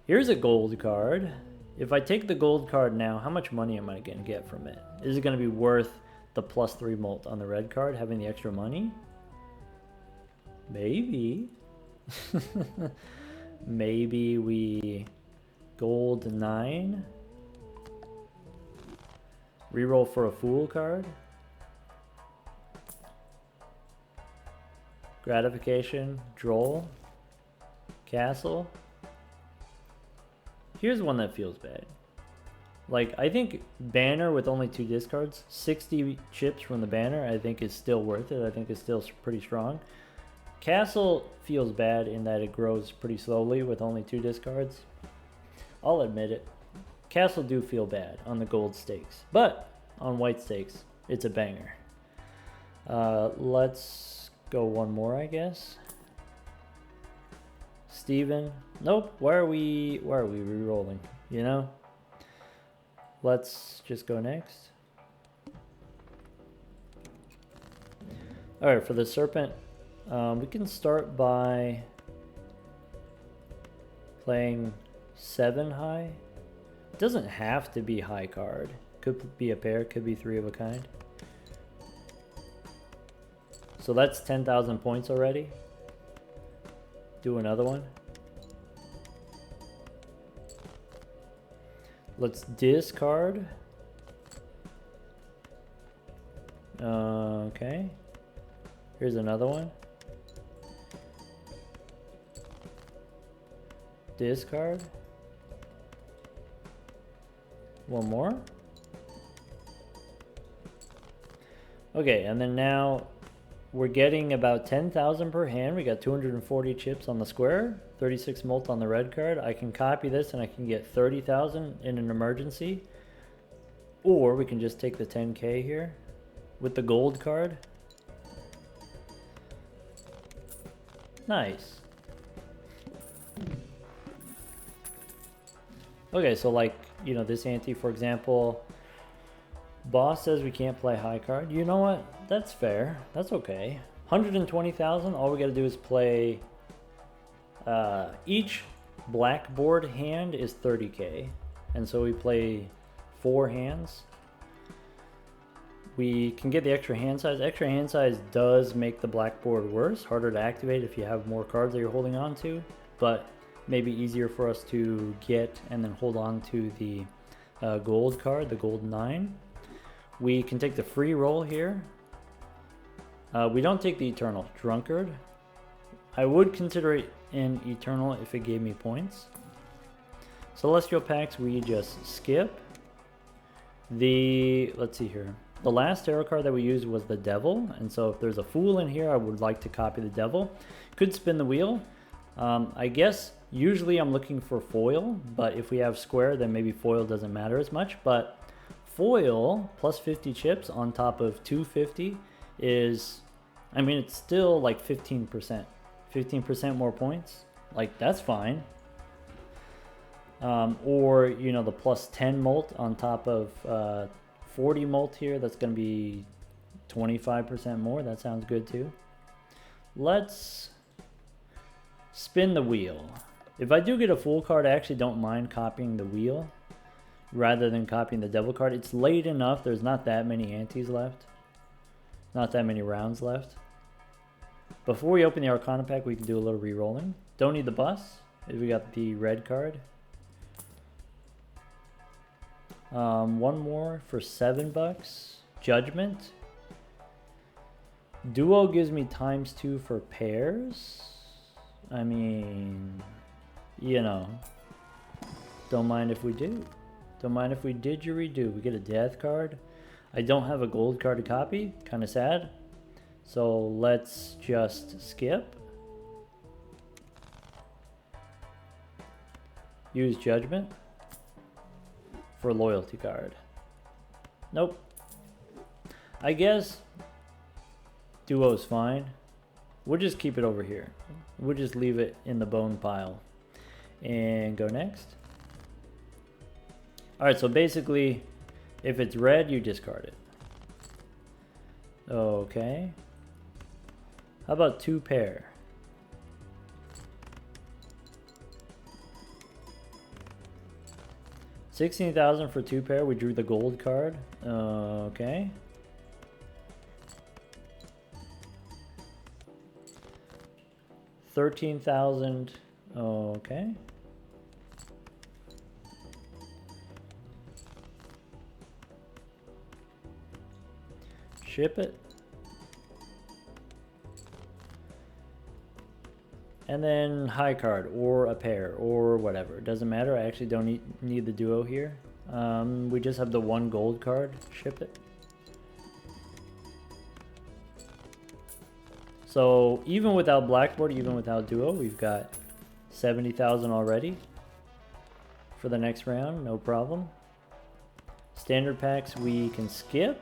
Here's a gold card. If I take the gold card now, how much money am I going to get from it? Is it going to be worth the +3 mult on the red card, having the extra money? Maybe. Maybe we gold 9. Reroll for a fool card. Gratification, Droll, Castle. Here's one that feels bad. Like, I think Banner with only 2 discards, 60 chips from the Banner, I think is still worth it. I think it's still pretty strong. Castle feels bad in that it grows pretty slowly with only 2 discards. I'll admit it. Castle do feel bad on the gold stakes, but on white stakes, it's a banger. Let's go one more, I guess. Steven. Nope. Why are we re-rolling? You know? Let's just go next. Alright, for the Serpent, we can start by playing 7 high. It doesn't have to be high card. Could be a pair, could be 3 of a kind. So that's 10,000 points already. Do another one. Let's discard. Okay. Here's another one. Discard. One more. Okay, and then now we're getting about 10,000 per hand. We got 240 chips on the square, 36 mult on the red card. I can copy this and I can get 30,000 in an emergency. Or we can just take the 10k here with the gold card. Nice. Okay, so like, you know, this ante, for example, boss says we can't play high card. You know what? That's fair. That's okay. 120,000. All we got to do is play. Each blackboard hand is 30k, and so we play 4 hands. We can get the extra hand size. Extra hand size does make the blackboard worse, harder to activate if you have more cards that you're holding on to, but maybe easier for us to get and then hold on to the gold card, the gold 9. We can take the free roll here. We don't take the Eternal Drunkard. I would consider it an Eternal if it gave me points. Celestial packs we just skip. Let's see here. The last tarot card that we used was the Devil, and so if there's a Fool in here, I would like to copy the Devil. Could spin the wheel. I guess usually I'm looking for foil, but if we have square, then maybe foil doesn't matter as much. But foil plus 50 chips on top of 250 is, I mean, it's still like 15%. 15% more points. Like, that's fine. Or, you know, the plus 10 mult on top of 40 mult here. That's going to be 25% more. That sounds good too. Let's spin the wheel. If I do get a Fool card, I actually don't mind copying the wheel rather than copying the Devil card. It's late enough. There's not that many antes left. Not that many rounds left. Before we open the Arcana pack, we can do a little re-rolling. Don't need the bus. We got the red card. One more for $7. Judgment. Duo gives me ×2 for pairs. I mean, you know, don't mind if we do. Don't mind if we didgeridoo. We get a death card. I don't have a gold card to copy. Kind of sad. So let's just skip. Use Judgment for loyalty card. Nope. I guess duo's fine. We'll just keep it over here. We'll just leave it in the bone pile and go next. All right, so basically if it's red, you discard it. Okay. How about 2 pair? $16,000 for 2 pair. We drew the gold card. Okay. $13,000. Okay. Ship it. And then high card or a pair or whatever. It doesn't matter. I actually don't need the duo here. We just have the 1 gold card. Ship it. So even without blackboard, even without duo, we've got 70,000 already for the next round. No problem. Standard packs we can skip.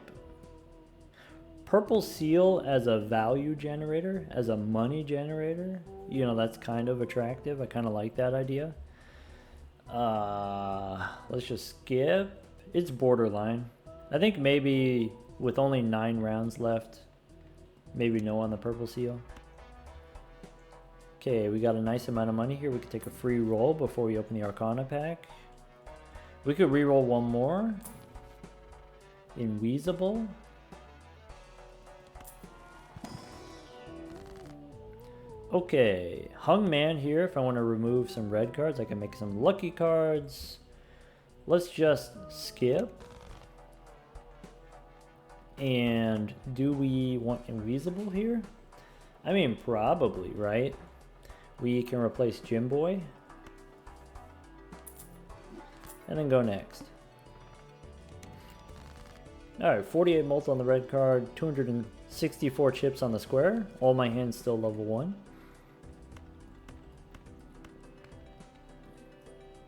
Purple seal as a value generator, as a money generator. You know, that's kind of attractive. I kind of like that idea. Let's just skip. It's borderline. I think maybe with only 9 rounds left, maybe no on the purple seal. Okay, we got a nice amount of money here. We could take a free roll before we open the Arcana pack. We could re-roll one more. Inweezable. Okay, hung man here. If I want to remove some red cards, I can make some lucky cards. Let's just skip. And do we want invisible here? I mean, probably, right? We can replace Gym Boy. And then go next. Alright, 48 mult on the red card, 264 chips on the square. All my hands still level 1.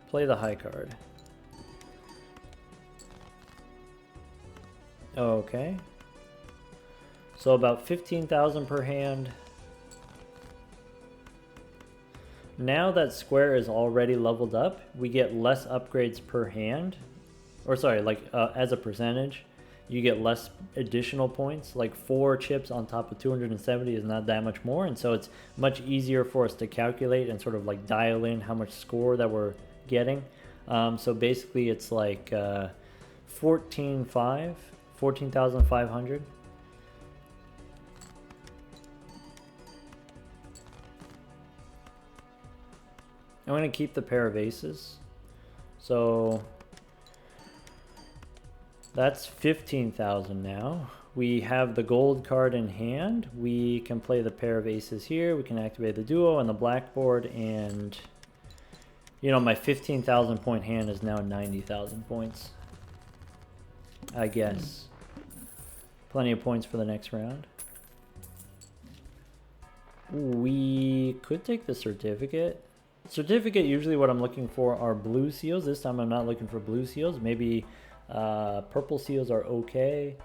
Play the high card. Okay. So about 15,000 per hand. Now that square is already leveled up, we get less upgrades per hand. Or sorry, like as a percentage, you get less additional points. Like 4 chips on top of 270 is not that much more. And so it's much easier for us to calculate and sort of like dial in how much score that we're getting. So basically it's like 14,500. I'm going to keep the pair of aces. So that's 15,000 now. We have the gold card in hand. We can play the pair of aces here. We can activate the duo on the blackboard, and you know, my 15,000 point hand is now 90,000 points. I guess. Plenty of points for the next round. We could take the certificate. Certificate, usually what I'm looking for are blue seals. This time I'm not looking for blue seals. Maybe purple seals are okay.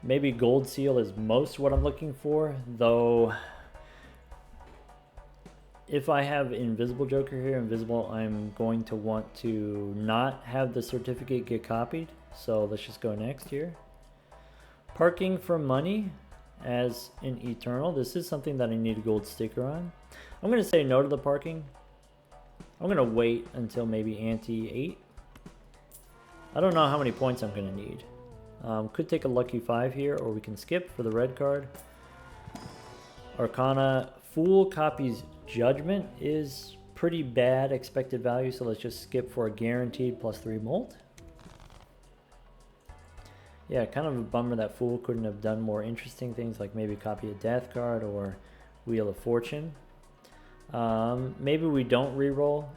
Maybe gold seal is most what I'm looking for, though. If I have invisible Joker here, invisible, I'm going to want to not have the certificate get copied. So let's just go next here. Parking for money as in Eternal. This is something that I need a gold sticker on. I'm going to say no to the parking. I'm going to wait until maybe ante 8. I don't know how many points I'm going to need. Could take a lucky 5 here, or we can skip for the red card. Arcana. Fool copies Judgment is pretty bad expected value, so let's just skip for a guaranteed +3 mult. Yeah, kind of a bummer that Fool couldn't have done more interesting things, like maybe copy a death card or Wheel of Fortune. Maybe we don't reroll.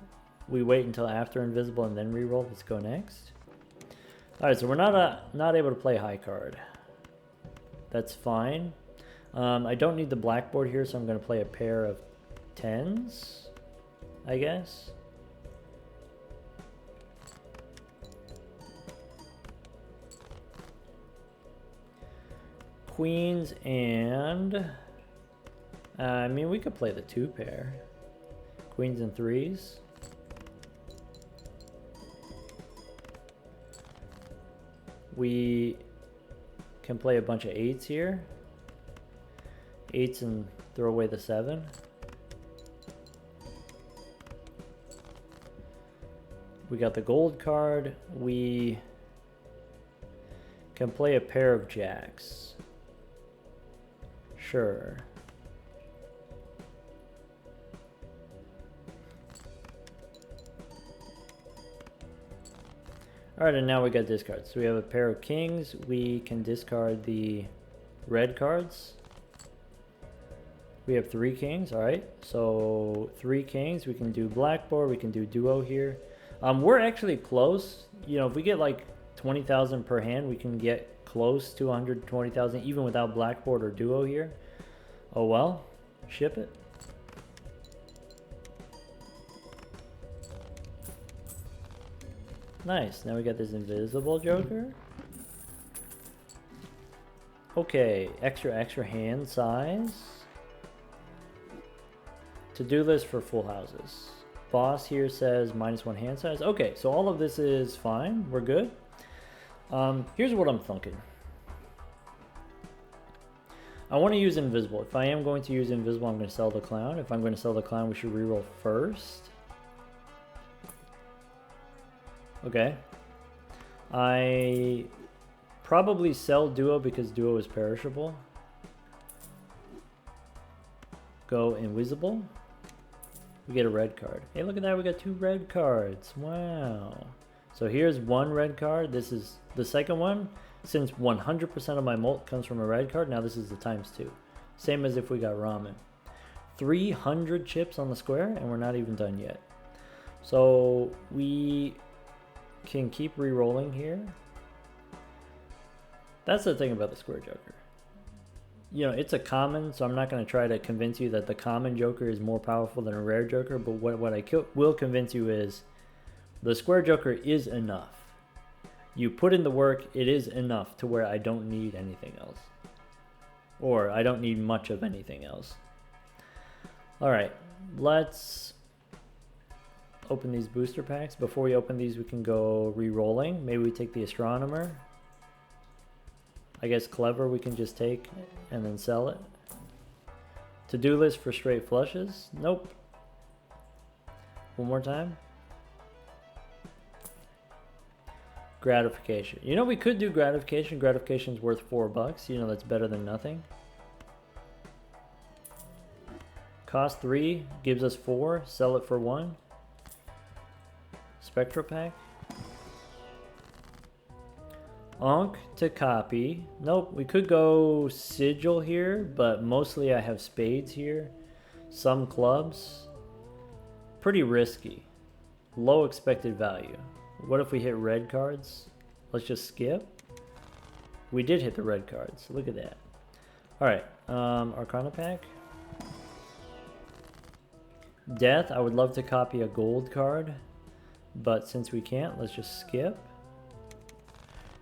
We wait until after invisible and then reroll. Let's go next. Alright, so we're not able to play high card. That's fine. I don't need the blackboard here, so I'm going to play a pair of 10s, I guess. Queens and... I mean, we could play the 2 pair. Queens and 3s. We can play a bunch of 8s here. 8s and throw away the 7. We got the gold card. We can play a pair of jacks. Sure. Alright, and now we got discards. So we have a pair of kings. We can discard the red cards. We have 3 kings, alright. So 3 kings. We can do blackboard. We can do duo here. We're actually close. You know, if we get like 20,000 per hand, we can get close to 120,000 even without blackboard or duo here. Oh well, ship it. Nice, now we got this invisible Joker. Okay, extra hand size. To-do list for full houses. Boss here says -1 hand size. Okay, so all of this is fine. We're good. Here's what I'm thinking. I want to use invisible. If I am going to use invisible, I'm going to sell the clown. If I'm going to sell the clown, we should reroll first. Okay. I probably sell duo because duo is perishable. go invisible. We get a red card. Hey, look at that. We got 2 red cards. Wow. So here's 1 red card. This is the second one. Since 100% of my molt comes from a red card, now this is the ×2. Same as if we got ramen. 300 chips on the square, and we're not even done yet. So we can keep re-rolling here. That's the thing about the square joker. You know, it's a common, so I'm not going to try to convince you that the common joker is more powerful than a rare joker, but what I will convince you is the square joker is enough. You put in the work, it is enough to where I don't need anything else. Or I don't need much of anything else. Alright, let's open these booster packs. Before we open these, we can go re-rolling. Maybe we take the astronomer. I guess clever we can just take and then sell it. To-do list for straight flushes. Nope. One more time. Gratification. You know, we could do gratification. Gratification's worth $4. You know, that's better than nothing. Cost 3, gives us 4. Sell it for 1. Spectral pack. Onk to copy. Nope, we could go sigil here, but mostly I have spades here. Some clubs. Pretty risky. Low expected value. What if we hit red cards? Let's just skip. We did hit the red cards. Look at that. Alright, Arcana pack. Death, I would love to copy a gold card, but since we can't, let's just skip.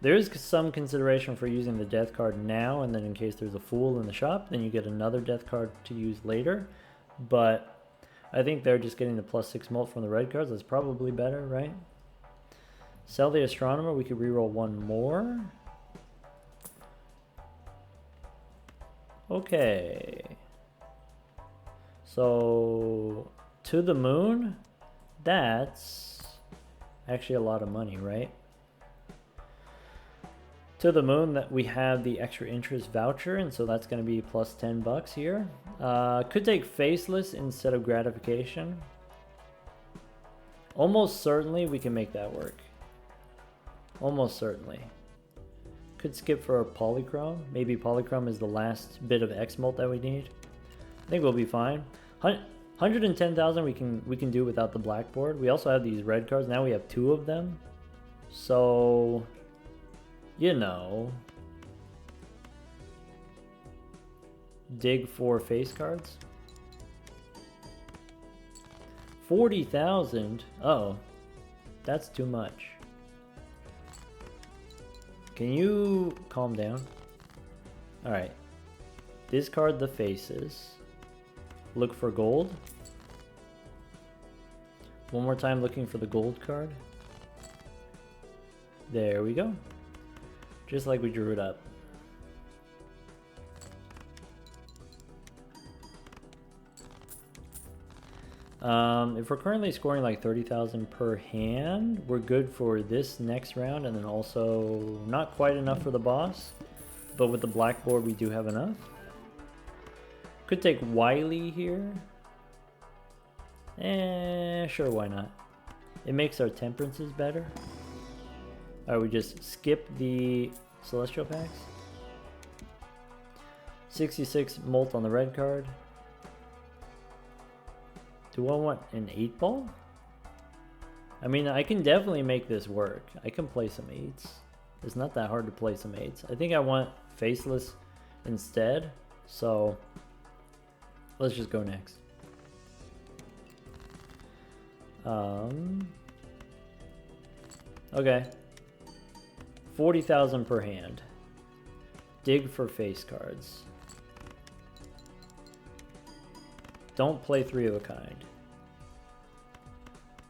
There is some consideration for using the death card now, and then in case there's a fool in the shop, then you get another death card to use later. But I think they're just getting the +6 molt from the red cards. That's probably better, right? Sell the astronomer. We could reroll 1 more. Okay. So, to the moon, that's actually a lot of money, right? To the moon, that we have the extra interest voucher, and so that's going to be +10 here. Could take faceless instead of gratification. Almost certainly we can make that work. Almost certainly. Could skip for a polychrome. Maybe polychrome is the last bit of X molt that we need. I think we'll be fine. 110,000 we can do without the blackboard. We also have these red cards. Now we have 2 of them. So, you know, dig for face cards. 40,000. Uh-oh. That's too much. Can you calm down? Alright. Discard the faces. Look for gold. One more time looking for the gold card. There we go. Just like we drew it up. If we're currently scoring like 30,000 per hand, we're good for this next round, and then also not quite enough for the boss, but with the blackboard we do have enough. Could take Wily here. Sure, why not? It makes our temperances better. Alright, we just skip the celestial packs. 66 molt on the red card. Do I want an 8-ball? I mean, I can definitely make this work. I can play some 8s. It's not that hard to play some 8s. I think I want faceless instead, so let's just go next. Okay. 40,000 per hand. Dig for face cards. Don't play 3 of a kind.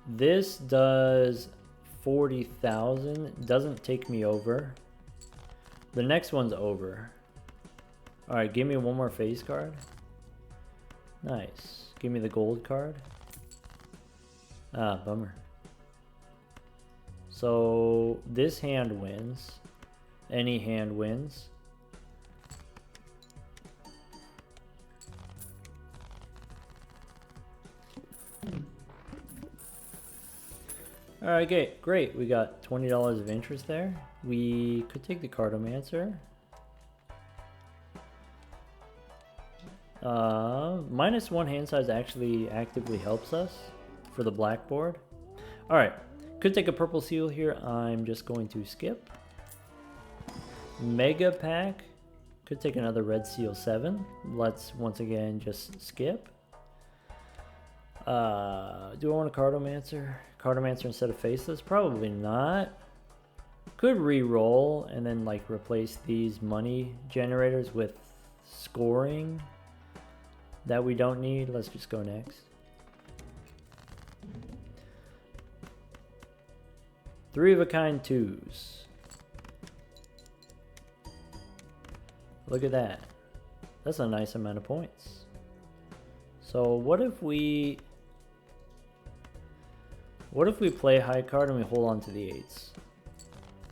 This does 40,000. Doesn't take me over. The next one's over. Alright, give me one more face card. Nice. Give me the gold card. Ah, bummer. So this hand wins. Any hand wins. Alright, great. We got $20 of interest there. We could take the Cartomancer. -1 hand size actually actively helps us for the blackboard. Alright, could take a purple seal here. I'm just going to skip. Mega pack. Could take another red seal 7. Let's once again just skip. Do I want a Cartomancer? Cartomancer instead of Faceless? Probably not. Could re-roll and then like replace these money generators with scoring that we don't need. Let's just go next. 3 of a kind 2s. Look at that. That's a nice amount of points. So what if we play high card and we hold on to the 8s?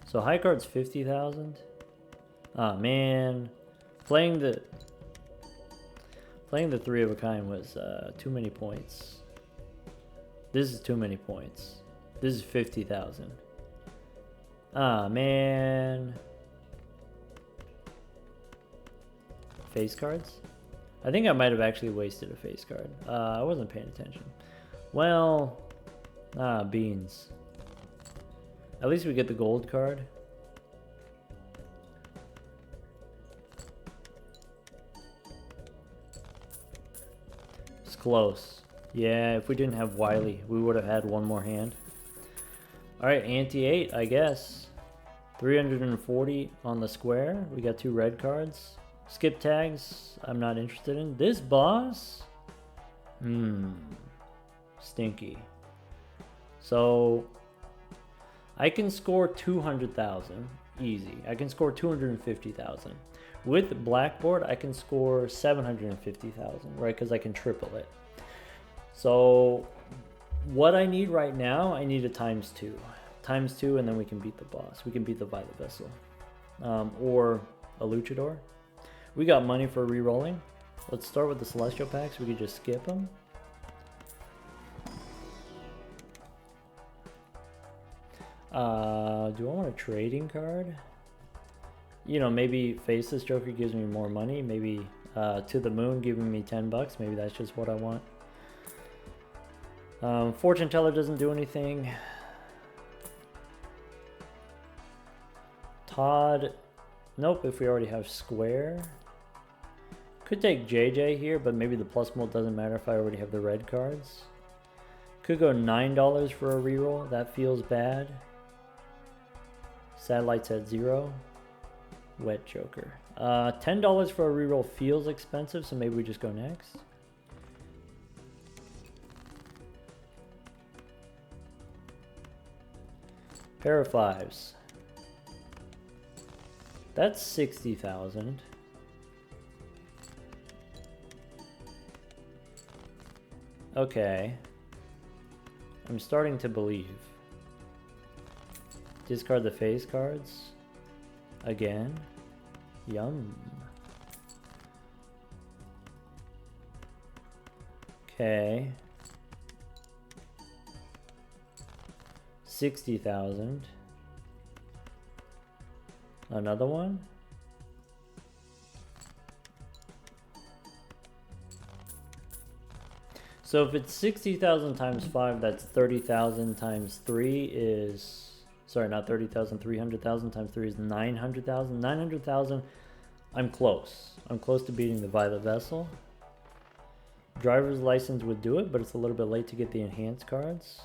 So high card's 50,000. Ah man, playing the 3 of a kind was too many points. This is too many points. This is 50,000. Ah man. Face cards? I think I might have actually wasted a face card. I wasn't paying attention. Well, beans. At least we get the gold card. It's close. Yeah, if we didn't have Wiley, we would have had one more hand. Alright, ante-8, I guess. 340 on the square. We got 2 red cards. Skip tags, I'm not interested in. This boss? Stinky. So, I can score 200,000. Easy. I can score 250,000. With Blackboard, I can score 750,000, right? Because I can triple it. So, what I need right now, I need a ×2. ×2, and then we can beat the boss. We can beat the Violet Vessel. Or a Luchador. We got money for re-rolling. Let's start with the Celestial packs. We could just skip them. Do I want a trading card? You know, maybe Faceless Joker gives me more money. Maybe To the Moon giving me 10 bucks. Maybe that's just what I want. Fortune Teller doesn't do anything. Todd. Nope, if we already have Square. Could take JJ here, but maybe the plus mult doesn't matter if I already have the red cards. Could go $9 for a reroll. That feels bad. Satellites at 0. Wet Joker. $10 for a reroll feels expensive, so maybe we just go next. Pair of 5s. That's 60,000. Okay. I'm starting to believe. Discard the face cards. Again. Yum. Okay. 60,000. Another one? So if it's 60,000 times 5, that's 30,000 times 3 is... Sorry, not 30,000, 300,000 times 3 is 900,000. 900,000, I'm close. I'm close to beating the Violet Vessel. Driver's license would do it, but it's a little bit late to get the enhanced cards.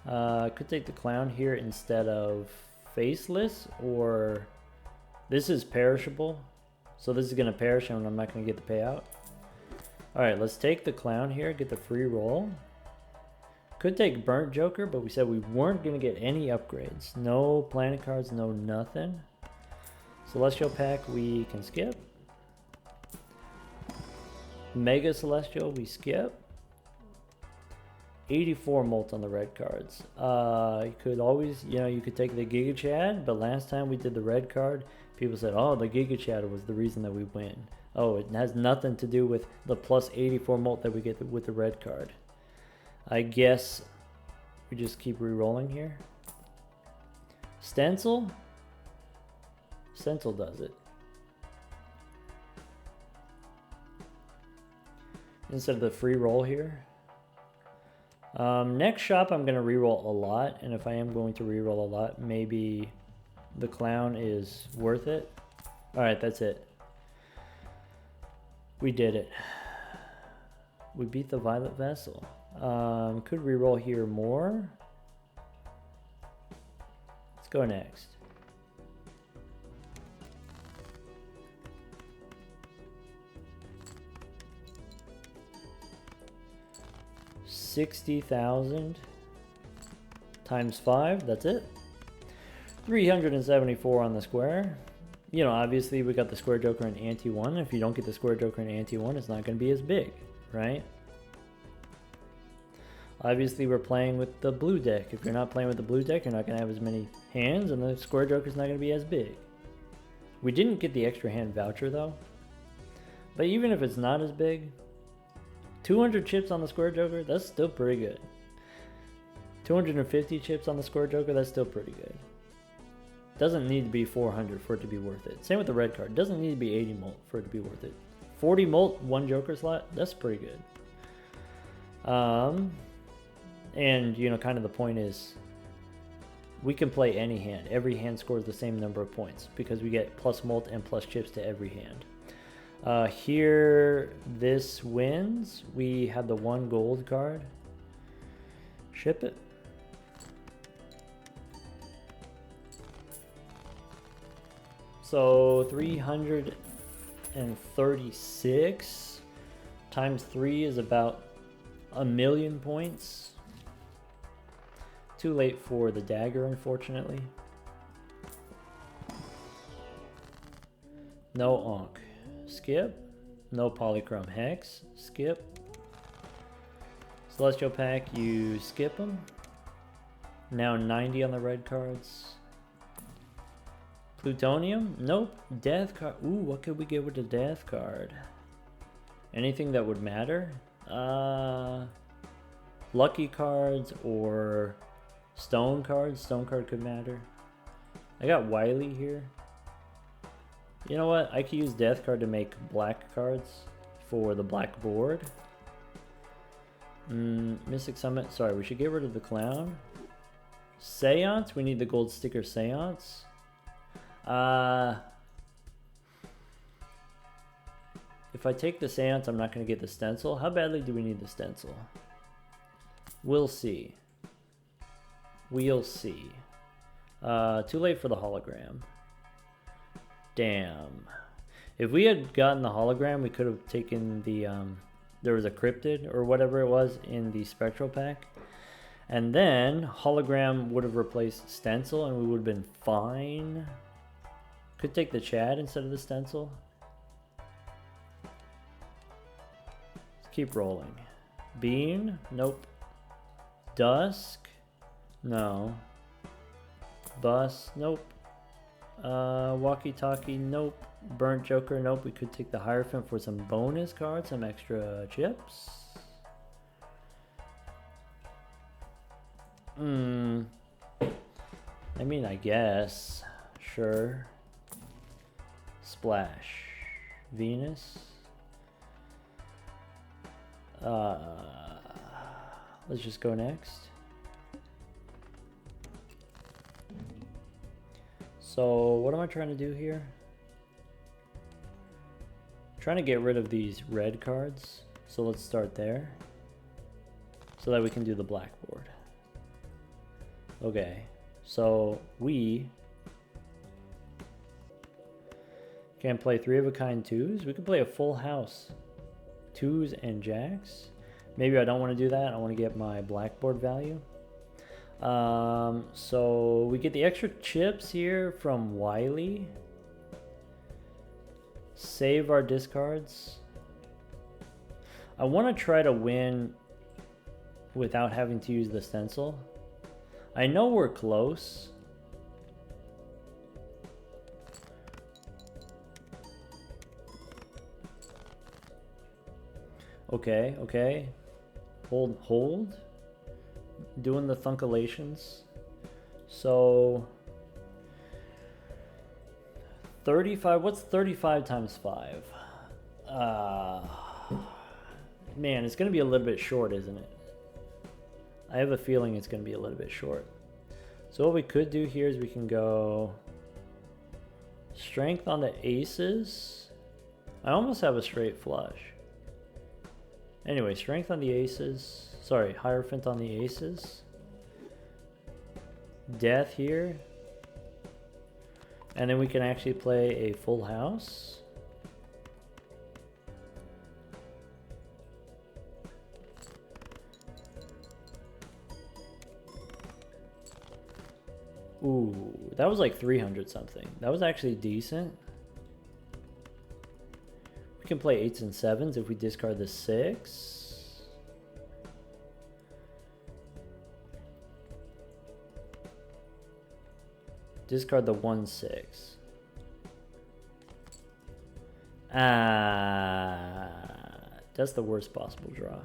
Could take the clown here instead of faceless, or this is perishable. So this is going to perish and I'm not going to get the payout. Alright, let's take the clown here, get the free roll. Could take Burnt Joker, but we said we weren't going to get any upgrades. No planet cards, no nothing. Celestial pack we can skip. Mega Celestial we skip. 84 molt on the red cards. You could always, you could take the Giga Chad, but last time we did the red card, people said, oh, the Giga Chad was the reason that we win. Oh, it has nothing to do with the plus 84 molt that we get with the red card. I guess We just keep re-rolling here. Stencil? Stencil does it. Instead of the free roll here. Next shop I'm going to re-roll a lot, and if I am going to re-roll a lot, maybe the clown is worth it. Alright, that's it. We did it. We beat the Violet Vessel. Could re-roll here more. Let's go next. $60,000 times 5, that's it. 374 on the square. You know, obviously we got the square joker in ante 1. If you don't get the square joker in ante 1, it's not going to be as big, right? Obviously we're playing with the blue deck. If you're not playing with the blue deck, you're not going to have as many hands, and the square joker is not going to be as big. We didn't get the extra hand voucher though. But even if it's not as big, 200 chips on the square joker, that's still pretty good. 250 chips on the square joker, that's still pretty good. Doesn't need to be 400 for it to be worth it. Same with the red card. Doesn't need to be 80 molt for it to be worth it. 40 molt, 1 joker slot, that's pretty good. And you know, kind of the point is, we can play any hand. Every hand scores the same number of points because we get plus molt and plus chips to every hand. Here, this wins. We have the 1 gold card. Ship it. So 336 times 3 is about 1,000,000 points. Too late for the dagger, unfortunately. No Ankh. Skip. No Polychrome Hex. Skip. Celestial Pack, you skip them. Now 90 on the red cards. Plutonium? Nope. Death card. Ooh, what could we get with the death card? Anything that would matter? Lucky cards or stone cards. Stone card could matter. I got Wily here. You know what? I could use death card to make black cards for the black board. Mystic Summit. Sorry, we should get rid of the clown. Seance. We need the gold sticker Seance. If I take the Seance, I'm not going to get the stencil. How badly do we need the stencil? We'll see. We'll see. Too late for the hologram. Damn. If we had gotten the hologram, we could have taken the, there was a cryptid or whatever it was in the spectral pack. And then hologram would have replaced stencil and we would have been fine. Could take the Chad instead of the stencil. Let's keep rolling. Bean? Nope. Dusk? No. Bus? Nope. Walkie-talkie? Nope. Burnt Joker? Nope. We could take the Hierophant for some bonus cards, some extra chips. I mean, I guess. Sure. Splash. Venus. Let's just go next. So what am I trying to do here? Trying to get rid of these red cards. So let's start there. So that we can do the blackboard. Okay. So we can play 3 of a kind 2s. We can play a full house 2s and jacks. Maybe I don't want to do that. I want to get my blackboard value. So we get the extra chips here from Wily. Save our discards. I want to try to win without having to use the stencil. I know we're close. Okay, okay. Hold. doing the thunkalations. So 35, what's 35 times 5? Man, it's going to be a little bit short, isn't it? I have a feeling it's going to be a little bit short. So what we could do here is we can go strength on the aces. I almost have a straight flush. Anyway, strength on the aces. Sorry, Hierophant on the aces. Death here. And then we can actually play a full house. Ooh, that was like 300 something. That was actually decent. We can play 8s and 7s if we discard the 6. Discard the 1/6. That's the worst possible draw.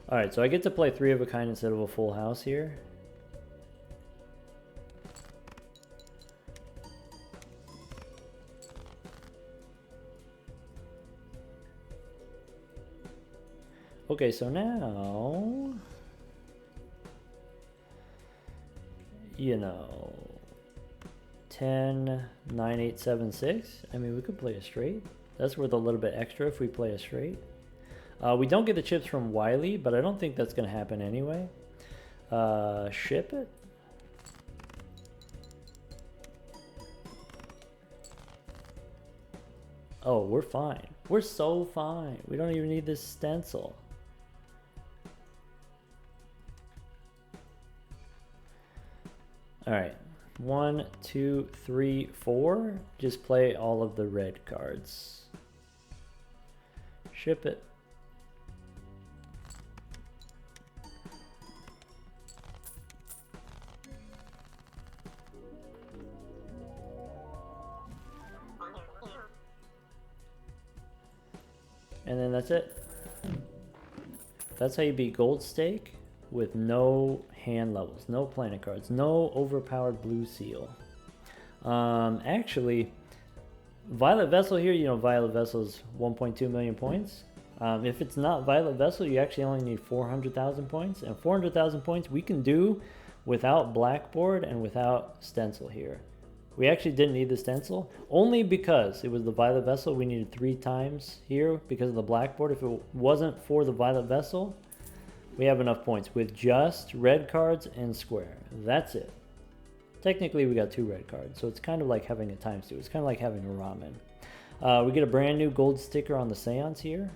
Alright, so I get to play 3 of a kind instead of a full house here. Okay, so now, you know, 10, 9, 8, 7, 6. I mean, we could play a straight. That's worth a little bit extra if we play a straight. We don't get the chips from Wiley, but I don't think that's going to happen anyway. Ship it. Oh, we're fine. We're so fine. We don't even need this stencil. All right, 1, 2, 3, 4. Just play all of the red cards. Ship it. And then that's it. That's how you beat Gold Stake with no hand levels, no planet cards, no overpowered blue seal. Actually, Violet Vessel here, you know, Violet Vessel is 1.2 million points. If it's not Violet Vessel, you actually only need 400,000 points. And 400,000 points we can do without Blackboard and without Stencil here. We actually didn't need the stencil, only because it was the Violet Vessel. We needed 3 times here because of the Blackboard. If it wasn't for the Violet Vessel, we have enough points with just red cards and square. That's it. Technically, we got 2 red cards, so it's kind of like having a times 2. It's kind of like having a ramen. We get a brand new gold sticker on the Seance here.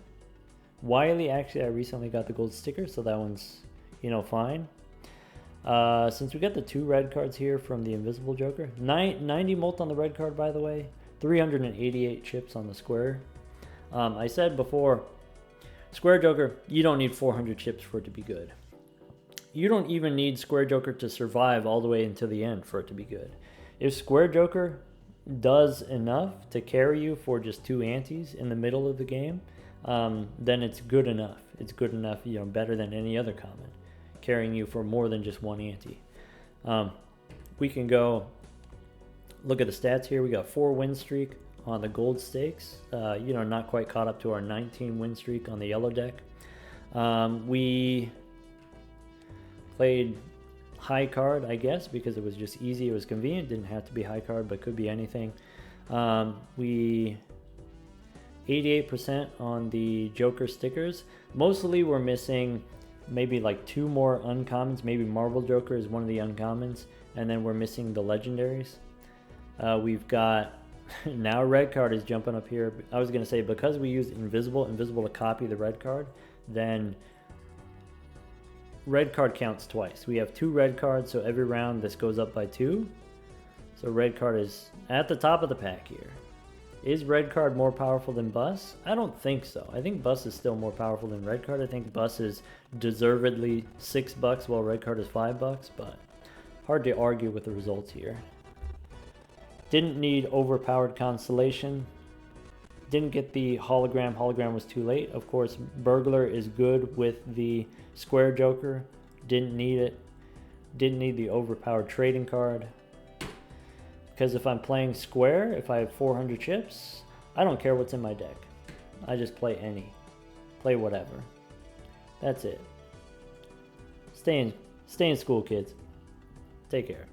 Wiley, actually, I recently got the gold sticker, so that one's, you know, fine. Since we got the 2 red cards here from the Invisible Joker, 90 molt on the red card, by the way, 388 chips on the square. I said before, Square Joker, you don't need 400 chips for it to be good. You don't even need Square Joker to survive all the way until the end for it to be good. If Square Joker does enough to carry you for just 2 antes in the middle of the game, then it's good enough. It's good enough, you know, better than any other common, carrying you for more than just 1 ante. We can go look at the stats here. We got 4 win streak on the gold stakes. You know, not quite caught up to our 19 win streak on the yellow deck. We played high card, I guess, because it was just easy. It was convenient. Didn't have to be high card, but could be anything. We 88% on the Joker stickers. Mostly we're missing maybe like 2 more uncommons. Maybe Marvel Joker is one of the uncommons, and then we're missing the legendaries. We've got now red card is jumping up here. I was gonna say, because we used invisible to copy the red card, then red card counts twice. We have 2 red cards, so every round this goes up by 2. So red card is at the top of the pack here. Is red card more powerful than Bus? I don't think so. I think Bus is still more powerful than red card. I think Bus is deservedly $6 while red card is $5, but hard to argue with the results here. Didn't need overpowered Constellation. Didn't get the hologram. Hologram was too late. Of course, Burglar is good with the Square Joker. Didn't need it. Didn't need the overpowered trading card. Because if I'm playing square, if I have 400 chips, I don't care what's in my deck. I just play any. Play whatever. That's it. Stay in school, kids. Take care.